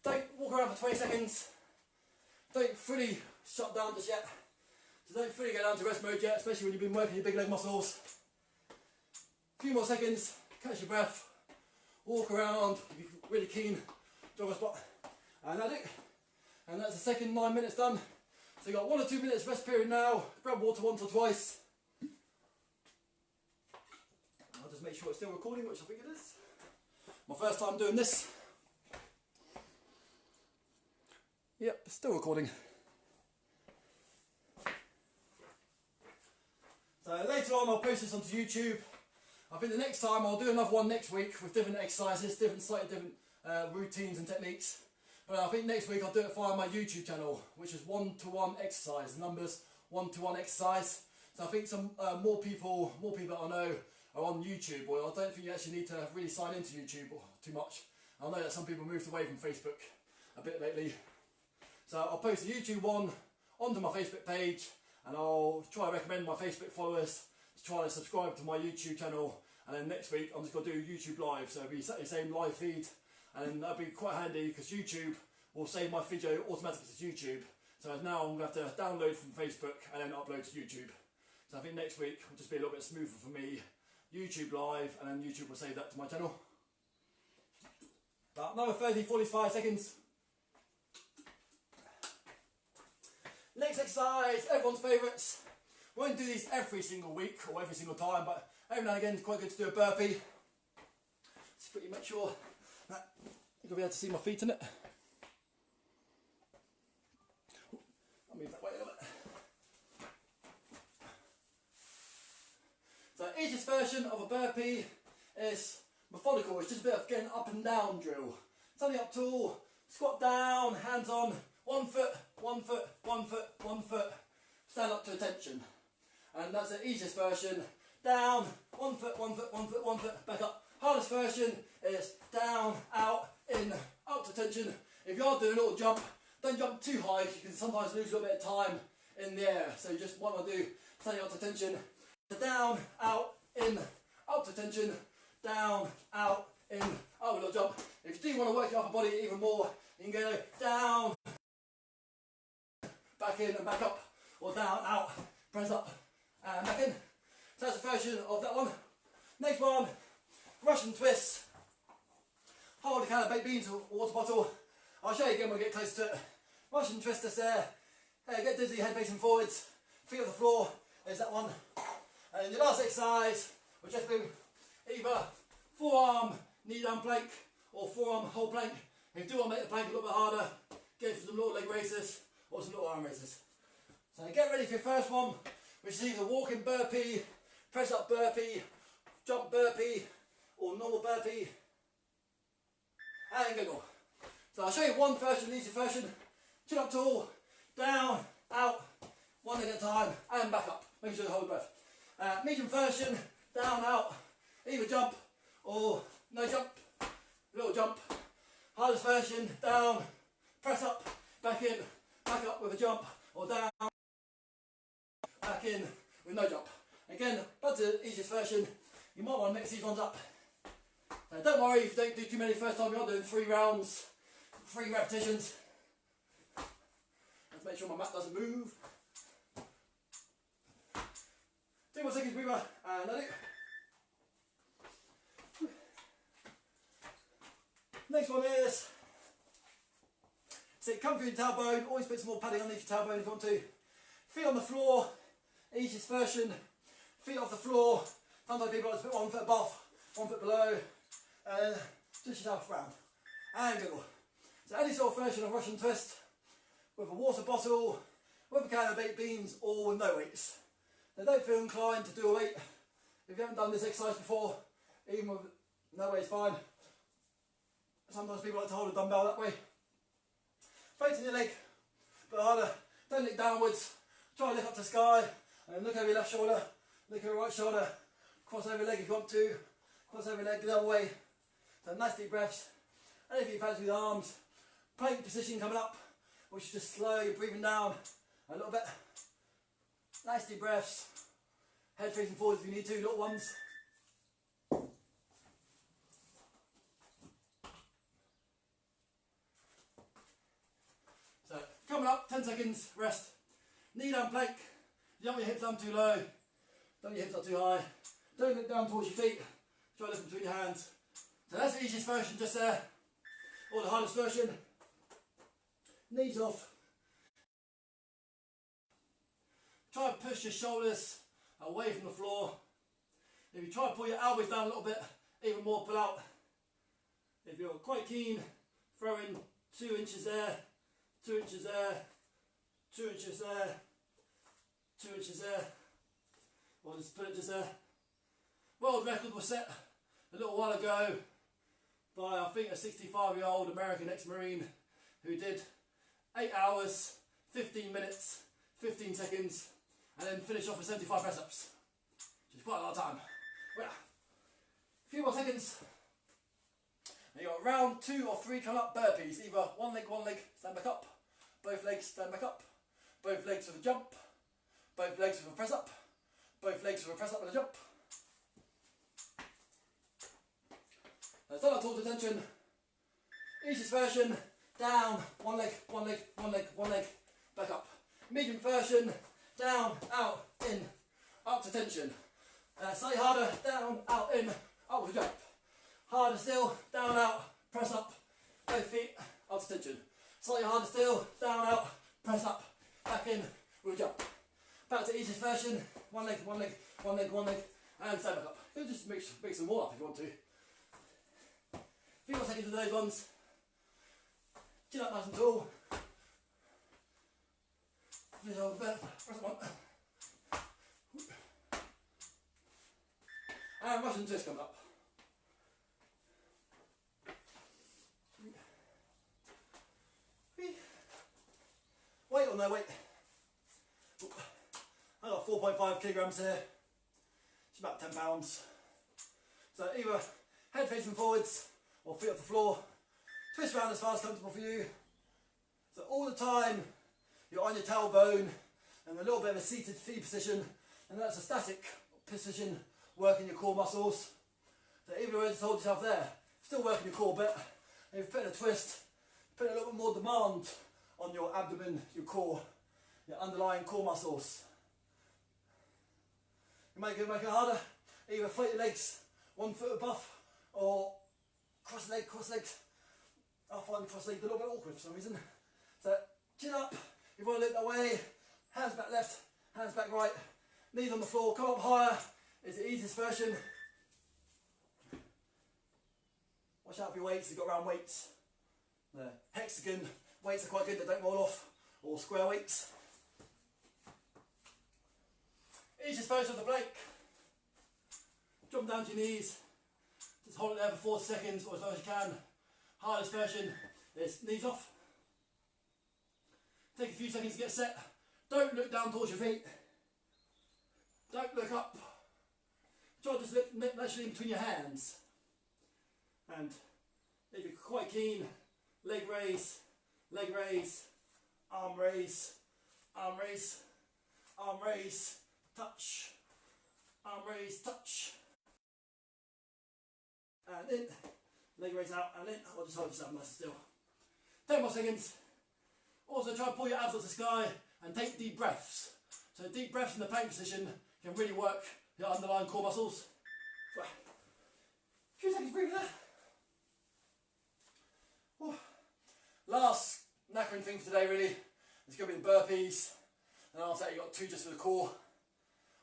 don't walk around for 20 seconds. Don't fully shut down just yet. So don't fully go down to rest mode yet, especially when you've been working your big leg muscles. A few more seconds, catch your breath, walk around, if you're really keen, jog a spot. And that's it. And that's the second 9 minutes done. So you've got 1 or 2 minutes rest period now. Grab water once or twice. I'll just make sure it's still recording, which I think it is. My first time doing this. Yep, still recording. So later on I'll post this onto YouTube. I think the next time I'll do another one next week with different exercises, slightly different routines and techniques. But I think next week I'll do it via my YouTube channel, which is 1-to-1 exercise, numbers 1-to-1 exercise. So I think some more people I know are on YouTube. Well, I don't think you actually need to really sign into YouTube too much. I know that some people moved away from Facebook a bit lately. So I'll post the YouTube one onto my Facebook page, and I'll try to recommend my Facebook followers to try to subscribe to my YouTube channel. And then next week I'm just going to do YouTube live, so it'll be exactly the same live feed, and that'll be quite handy because YouTube will save my video automatically to YouTube. So now I'm going to have to download from Facebook and then upload to YouTube. So I think next week will just be a little bit smoother for me. YouTube live, and then YouTube will save that to my channel. About another 30-45 seconds. Next exercise, everyone's favourites. We won't do these every single week or every single time, but every now and again it's quite good to do a burpee. Just quickly make sure that you're going to be able to see my feet in it. I'll move that way a little bit. So easiest version of a burpee is methodical. It's just a bit of getting up and down drill. Standing up tall, squat down, hands on, 1 foot, 1 foot, 1 foot, 1 foot, stand up to attention. And that's the easiest version. Down, 1 foot, 1 foot, 1 foot, 1 foot, back up. Hardest version is down, out, in, up to attention. If you are doing a little jump, don't jump too high, you can sometimes lose a little bit of time in the air. So you just want to do standing up to attention. Down, out, in, up to attention, down, out, in, up, a little jump. If you do want to work your upper body even more, you can go down, back in and back up, or down, out, press up and back in. So that's a version of that one. Next one, Russian twist. Hold a can of baked beans or water bottle. I'll show you again when we get close to it. Russian twist is there. Hey, get dizzy, head facing forwards, feet on the floor. There's that one. And your last exercise, we'll just do either forearm knee down plank or forearm whole plank. If you do want to make the plank a little bit harder, go for some little leg raises or some little arm raises. So get ready for your first one, which is either walking burpee, press up burpee, jump burpee, or normal burpee, and giggle. So I'll show you one version, the easy version. Chin up tall, down, out, one leg at a time, and back up. Make sure you hold your breath. Medium version, down, out, either jump or no jump, little jump. Hardest version, down, press up, back in, back up with a jump, or down, back in with no jump. Again, that's the easiest version. You might want to mix these ones up. Don't worry if you don't do too many first time, you're not doing 3 rounds, 3 repetitions. Let's make sure my mat doesn't move. 2 more seconds, breather, and that's it. Next one is sit comfy in tailbone, always put some more padding underneath your tailbone if you want to. Feet on the floor, easiest version. Feet off the floor, sometimes people like to put 1 foot above, 1 foot below, and twist yourself round. And giggle. So any sort of version of Russian twist, with a water bottle, with a can of baked beans, or with no weights. Now don't feel inclined to do a weight. If you haven't done this exercise before, even with no weight is fine. Sometimes people like to hold a dumbbell that way. Straighten your leg, bit harder. Don't look downwards. Try and look up to the sky. And look over your left shoulder. Look over your right shoulder. Cross over your leg if you want to. Cross over your leg the other way. So nice deep breaths. And if you fancy with the arms, plank position coming up, which is just slow, you're breathing down a little bit. Nice deep breaths. Head facing forward if you need to, little ones. So, coming up, 10 seconds, rest. Knee down plank. You don't want your hips down too low. Don't want your hips up too high. Don't look down towards your feet. Try to look between your hands. So that's the easiest version just there. Or the hardest version. Knees off. Try and push your shoulders away from the floor. If you try to pull your elbows down a little bit, even more pull out. If you're quite keen, throw in 2 inches there, 2 inches there, 2 inches there, 2 inches there, or just put it just there. World record was set a little while ago by, I think, a 65-year-old American ex-Marine who did 8 hours, 15 minutes, 15 seconds, and then finished off with 75 press-ups, which is quite a lot of time. Well, a few more seconds. And you've got round 2 or 3 coming up burpees, either one leg, stand back up, both legs, stand back up, both legs with a jump, both legs with a press up, both legs with a press up and a jump. Now start towards attention. Easiest version, down, one leg, back up. Medium version, down, out, in, up to tension. Slightly harder, down, out, in, up with a jump. Harder still, down, out, press up, both feet, up to tension. Slightly harder still, down, out, press up, back in, with a jump. Back to easiest version, one leg, and stand back up. You can just make some more up if you want to. A few more seconds of those ones. Chin up nice and tall. Finish off the press one. And Russian twist coming up. Weight or no weight? I've got 4.5 kilograms here. It's about 10 pounds. So either head facing forwards or feet off the floor. Twist around as far as comfortable for you. So all the time you're on your tailbone and a little bit of a seated feet position, and that's a static position working your core muscles. So even though you just hold yourself there, still working your core a bit. And if you put in a twist, put a little bit more demand on your abdomen, your core, your underlying core muscles. You make it harder. Either float your legs 1 foot above or cross legs. I find cross legs a little bit awkward for some reason. So chin up, you want to look that way, hands back left, hands back right, knees on the floor, come up higher, is the easiest version. Watch out for your weights, you've got round weights. The hexagon weights are quite good, they don't roll off, or square weights. Easiest version of the plank. Jump down to your knees, just hold it there for 40 seconds or as long as you can. Hardest version is knees off. Take a few seconds to get set. Don't look down towards your feet. Don't look up. Try to just look naturally in between your hands. And if you're quite keen, leg raise, arm raise, arm raise, arm raise, touch, arm raise, touch. And in, leg raise out and in, or just hold yourself nice and still. 10 more seconds. Also try to pull your abs up to the sky and take deep breaths. So deep breaths in the plank position can really work your underlying core muscles. So, a few seconds breathing there. Whew. Last knackering thing for today really is going to be the burpees. And after that you've got 2 just for the core.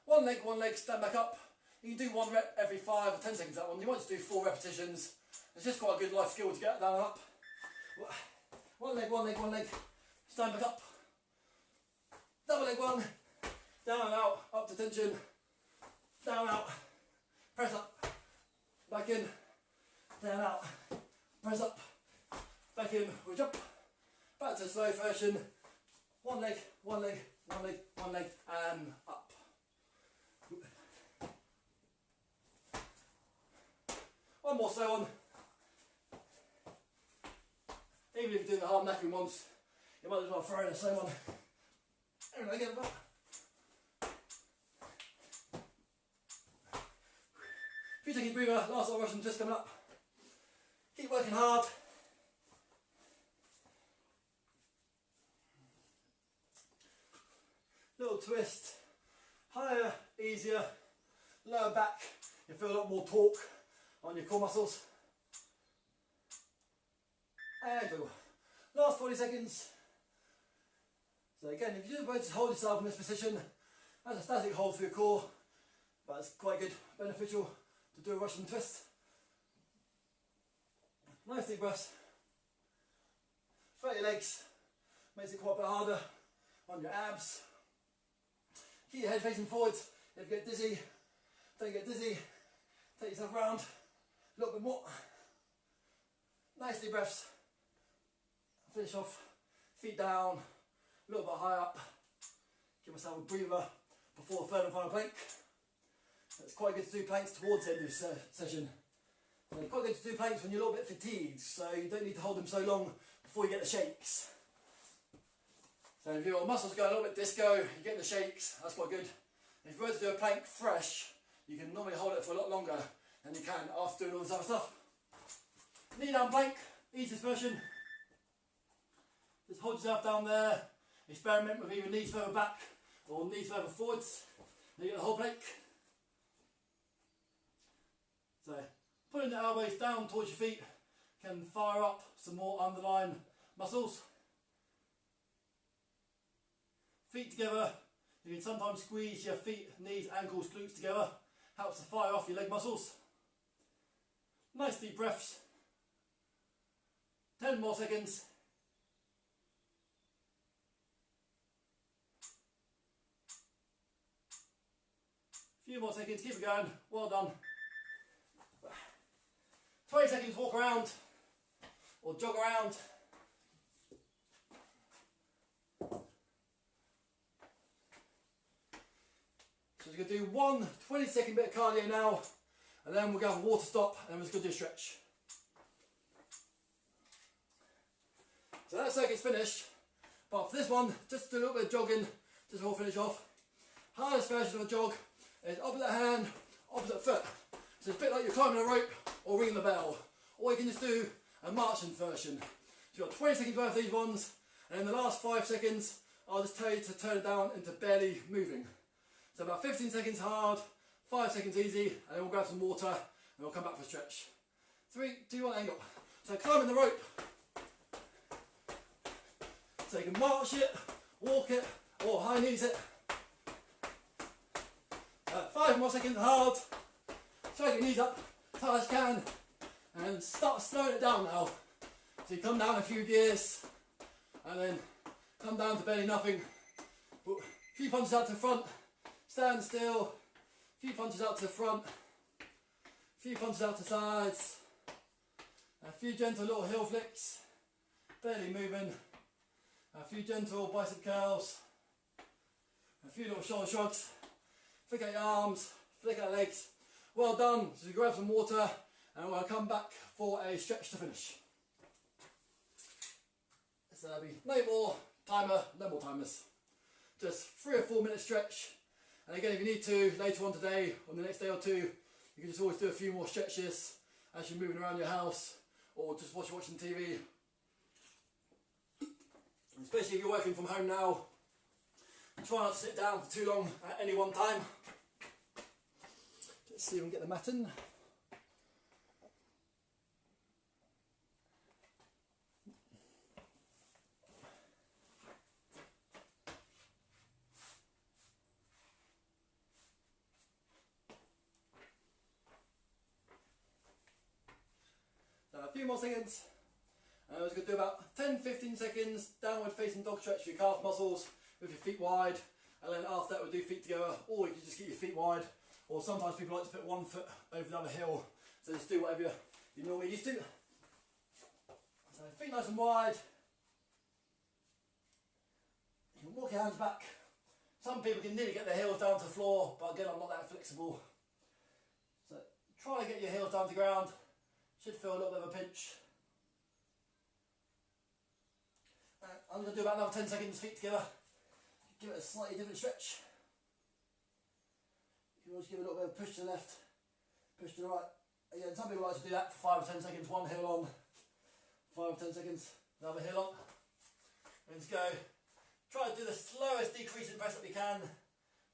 One leg, stand back up. You can do 1 rep every 5 or 10 seconds that one. You might just do 4 repetitions. It's just quite a good life skill to get down and up. One leg, stand back up. Double leg one, down and out, up to tension, down, out, press up, back in, down, out, press up, back in, we jump, back to slow version, One leg, one leg, one leg, one leg, and up. One more slow one. Even if you're doing the hard knacking ones, you might as well throw in a slow one. And again, up. If you take a breather, last little Russian twist coming up. Keep working hard. Little twist. Higher, easier. Lower back. You feel a lot more torque on your core muscles. And go. Last 40 seconds. So again, if you do both, just hold yourself in this position. That's a static hold for your core, but it's quite good, beneficial to do a Russian twist. Nice deep breaths. Flat your legs, makes it quite a bit harder on your abs. Keep your head facing forwards. If you get dizzy, don't get dizzy. Take yourself around a little bit more. Nice deep breaths. Finish off, feet down, a little bit high up. Give myself a breather before the third and final plank. It's quite good to do planks towards the end of this session. And it's quite good to do planks when you're a little bit fatigued, so you don't need to hold them so long before you get the shakes. So if your muscles go a little bit disco, you get the shakes, that's quite good. If you were to do a plank fresh, you can normally hold it for a lot longer than you can after doing all this other stuff. Knee down plank, easiest version. Just hold yourself down there, experiment with either knees further back or knees further forwards. Then you get the whole plank. So putting the elbows down towards your feet can fire up some more underlying muscles. Feet together, you can sometimes squeeze your feet, knees, ankles, glutes together. Helps to fire off your leg muscles. Nice deep breaths. 10 more seconds. Few more seconds, keep it going, well done. 20 seconds, walk around or jog around. So we're going to do one 20-second bit of cardio now, and then we'll go have a water stop, and then we're just going to do a stretch. So that circuit's finished, but for this one, just do a little bit of jogging, just before we finish off. Hardest version of a jog is opposite hand, opposite foot. So it's a bit like you're climbing a rope or ringing the bell. Or you can just do a marching version. So you've got 20 seconds worth of these ones, and in the last 5 seconds, I'll just tell you to turn it down into barely moving. So about 15 seconds hard, 5 seconds easy, and then we'll grab some water, and we'll come back for a stretch. 3, 2, 1, angle. So climbing the rope. So you can march it, walk it, or high knees it. 5 more seconds hard. Try to get your knees up as high as you can, and start slowing it down now. So you come down a few gears, and then come down to barely nothing. A few punches out to the front, stand still, a few punches out to the front, a few punches out to the sides, a few gentle little heel flicks, barely moving, a few gentle bicep curls, a few little shoulder shrugs, flick out your arms, flick out your legs. Well done. So you grab some water, and we'll come back for a stretch to finish. So there'll be no more timer, no more timers. Just 3 or 4 minute stretch. And again, if you need to, later on today, on the next day or two, you can just always do a few more stretches as you're moving around your house, or just while you're watching TV. Especially if you're working from home now, try not to sit down for too long at any one time. Let's see if we can get the mat in. So a few more seconds. And we're going to do about 10-15 seconds downward facing dog stretch for your calf muscles with your feet wide, and then after that we'll do feet together, or you can just keep your feet wide, or sometimes people like to put one foot over the other heel, so just do whatever you normally used to. So feet nice and wide, You can walk your hands back. Some people can nearly get their heels down to the floor, but again, I'm not that flexible. So try to get your heels down to the ground. Should feel a little bit of a pinch. I'm going to do about another 10 seconds, feet together. Give it a slightly different stretch. You can always give a little bit of push to the left, push to the right. Again, some people like to do that for 5 or 10 seconds, one heel on, 5 or 10 seconds, another heel on. And just go. Try to do the slowest decreasing press that we can.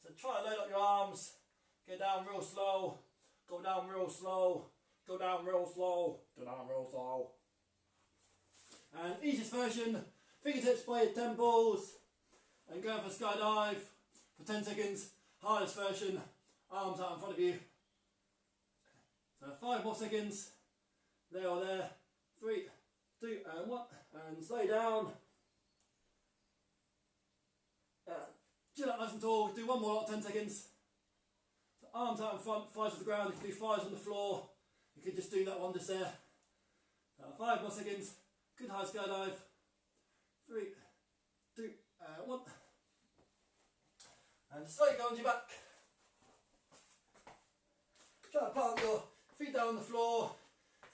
So try to load up your arms, go down real slow, go down real slow, go down real slow, go down real slow. And easiest version, fingertips by your temples, and going for a skydive for 10 seconds. Hardest version, arms out in front of you. So 5 more seconds, there or there, 3, 2 and 1, and slow down. Chin up nice and tall, do one more lot, 10 seconds. So arms out in front, thighs to the ground, you can do thighs on the floor, you could just do that one just there. 5 more seconds, good high skydive, 3, 2 and 1. And slowly go onto your back. Try to plant your feet down on the floor,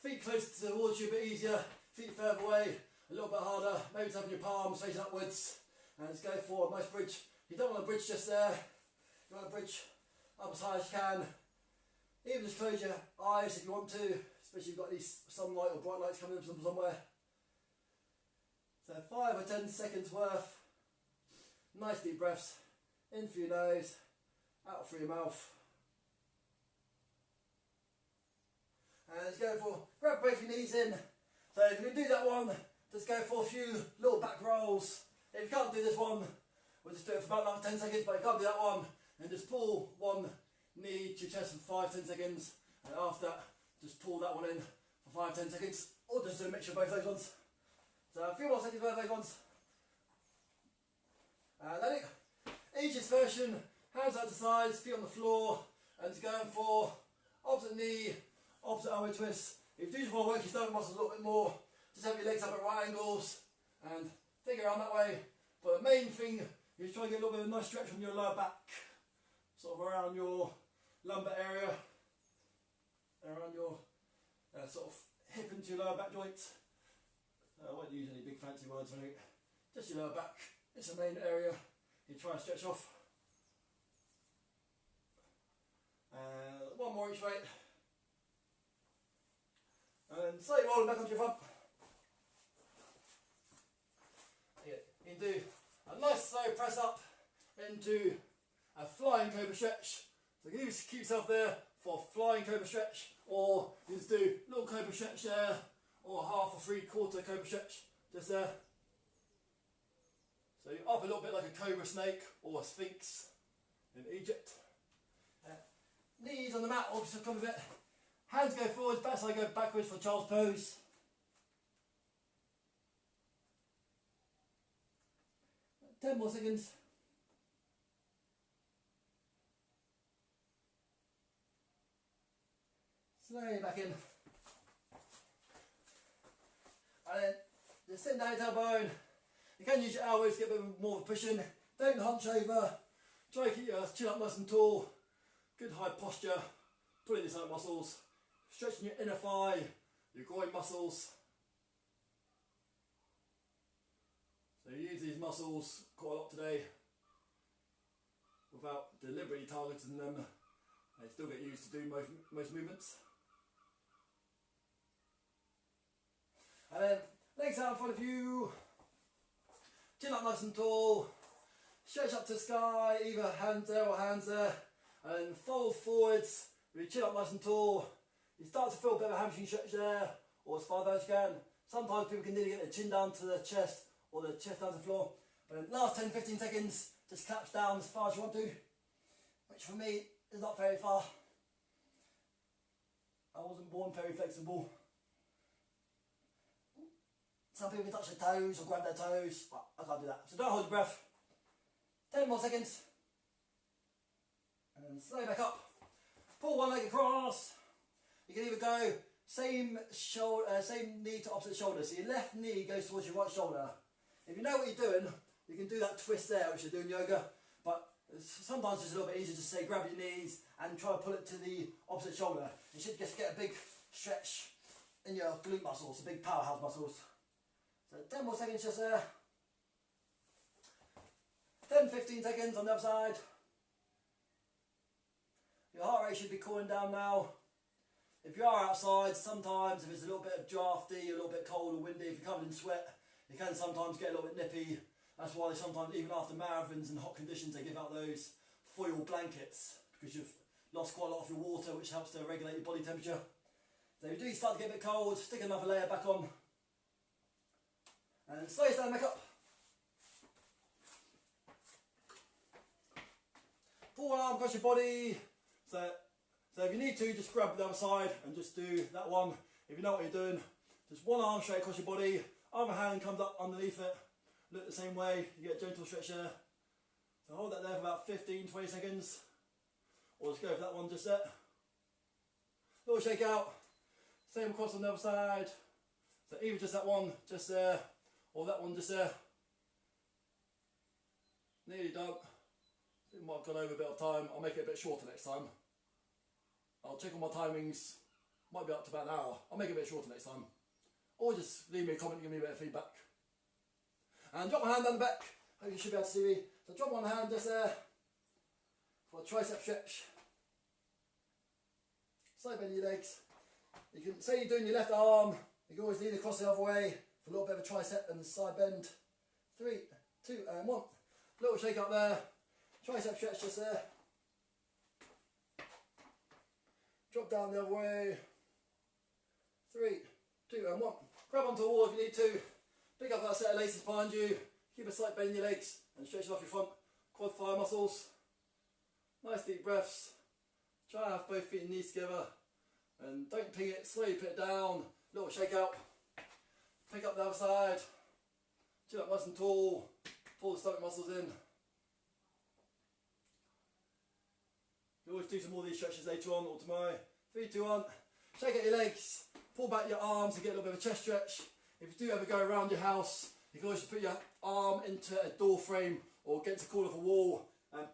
feet close towards you a bit easier, feet further away, a little bit harder, maybe just having your palms facing upwards, and just go for a nice bridge. You don't want a bridge just there, you want a bridge up as high as you can. Even just close your eyes if you want to, especially if you've got these sunlight or bright lights coming in from somewhere. So 5 or 10 seconds worth, nice deep breaths, in through your nose, out through your mouth. And let's go for, grab both your knees in. So if you can do that one, just go for a few little back rolls. If you can't do this one, we'll just do it for about another 10 seconds, but you can't do that one, and just pull one knee to your chest for 5-10 seconds, and after that, just pull that one in for 5-10 seconds, or just do a mixture of both those ones. So a few more seconds of those ones. And then easiest version, hands out to sides, feet on the floor, and just going for opposite knee, opposite elbow twist. If you do just want to work your stomach muscles a little bit more, just have your legs up at right angles and dig around that way. But the main thing is try to get a little bit of a nice stretch from your lower back, sort of around your lumbar area, around your sort of hip into your lower back joints. I won't use any big fancy words on it, just your lower back. It's the main area you try and stretch off. One more each way. And slowly rolling back onto your front. You can do a nice slow press up into a flying cobra stretch. So you can either keep yourself there for a flying cobra stretch, or you just do a little cobra stretch there, or half or 3/4 cobra stretch just there. So you're up a little bit like a cobra snake or a sphinx in Egypt. Knees on the mat, obviously come a bit. Hands go forwards, backside go backwards for child's pose. Ten more seconds. Slowly back in. And then just sit down your tailbone. You can use your elbows to get a bit more of a push in. Don't hunch over. Try to keep your chin up nice and tall. Good high posture. Pulling your stomach muscles. Stretching your inner thigh, your groin muscles. So you use these muscles quite a lot today without deliberately targeting them. They still get used to do most movements. And then legs out in front of you. Chin up nice and tall. Stretch up to the sky, either hands there or hands there. And then fold forwards with your chin up nice and tall. You start to feel a bit of a hamstring stretch there, or as far down as you can. Sometimes people can nearly get their chin down to the chest, or the chest down to the floor. But in the last 10-15 seconds, just collapse down as far as you want to, which for me is not very far. I wasn't born very flexible. Some people can touch their toes or grab their toes, but I can't do that. So don't hold your breath. 10 more seconds. And slow back up. Pull one leg across. You can either go same knee to opposite shoulder. So your left knee goes towards your right shoulder. If you know what you're doing, You can do that twist there, which you do in yoga, but sometimes it's a little bit easier to say grab your knees and try to pull it to the opposite shoulder. You should just get a big stretch in your glute muscles, the big powerhouse muscles. So 10 more seconds just there. 10-15 seconds on the other side. Your heart rate should be cooling down now. If you are outside, sometimes if it's a little bit drafty, a little bit cold or windy, if you're covered in sweat, it can sometimes get a little bit nippy. That's why they sometimes, even after marathons and hot conditions, they give out those foil blankets, because you've lost quite a lot of your water, which helps to regulate your body temperature. So if you do start to get a bit cold, stick another layer back on. And slowly stand back up. Pull one arm across your body. So if you need to, just grab the other side and just do that one. If you know what you're doing, just one arm straight across your body, other hand comes up underneath it. Look the same way, you get a gentle stretch there. So hold that there for about 15-20 seconds. Or just go for that one just there. Little shake out. Same across on the other side. So either just that one just there, or that one just there. Nearly done. I think I might have gone over a bit of time. I'll make it a bit shorter next time. I'll check on my timings. Might be up to about an hour. I'll make it a bit shorter next time. Or just leave me a comment and give me a bit of feedback. And drop my hand down the back. Hope you should be able to see me. So drop one hand just there for a tricep stretch. Side bend your legs. You can say you're doing your left arm. You can always lean across the other way for a little bit of a tricep and side bend. 3, 2, and 1. Little shake up there. Tricep stretch just there. Drop down the other way. 3, 2, and 1. Grab onto the wall if you need to. Pick up that set of laces behind you. Keep a slight bend in your legs and stretch it off your front quad thigh muscles. Nice deep breaths. Try and have both feet and knees together. And don't ping it, slowly put it down. Little shake out. Pick up the other side. Chin up nice and tall. Pull the stomach muscles in. You always do some more of these stretches later on or tomorrow. 3, 2, 1. Shake out your legs. Pull back your arms to get a little bit of a chest stretch. If you do ever go around your house, you can always put your arm into a door frame or against the corner of a wall and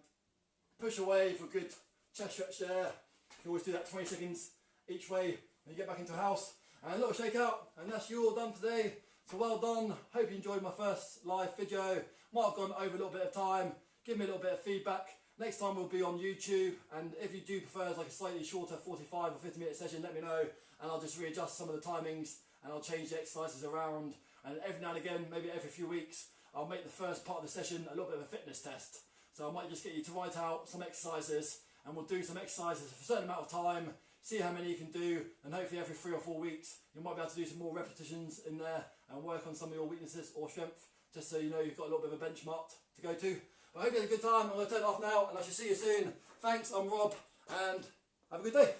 push away for a good chest stretch there. You can always do that 20 seconds each way when you get back into the house. And a little shake out, and that's you all done today. So well done. Hope you enjoyed my first live video. Might have gone over a little bit of time. Give me a little bit of feedback. Next time we'll be on YouTube, and if you do prefer like a slightly shorter 45 or 50-minute session, let me know, and I'll just readjust some of the timings, and I'll change the exercises around. And every now and again, maybe every few weeks, I'll make the first part of the session a little bit of a fitness test. So I might just get you to write out some exercises, and we'll do some exercises for a certain amount of time, see how many you can do, and hopefully every 3 or 4 weeks, you might be able to do some more repetitions in there and work on some of your weaknesses or strength, just so you know you've got a little bit of a benchmark to go to. But I hope you had a good time. I'm going to turn it off now, and I shall see you soon. Thanks, I'm Rob, and have a good day.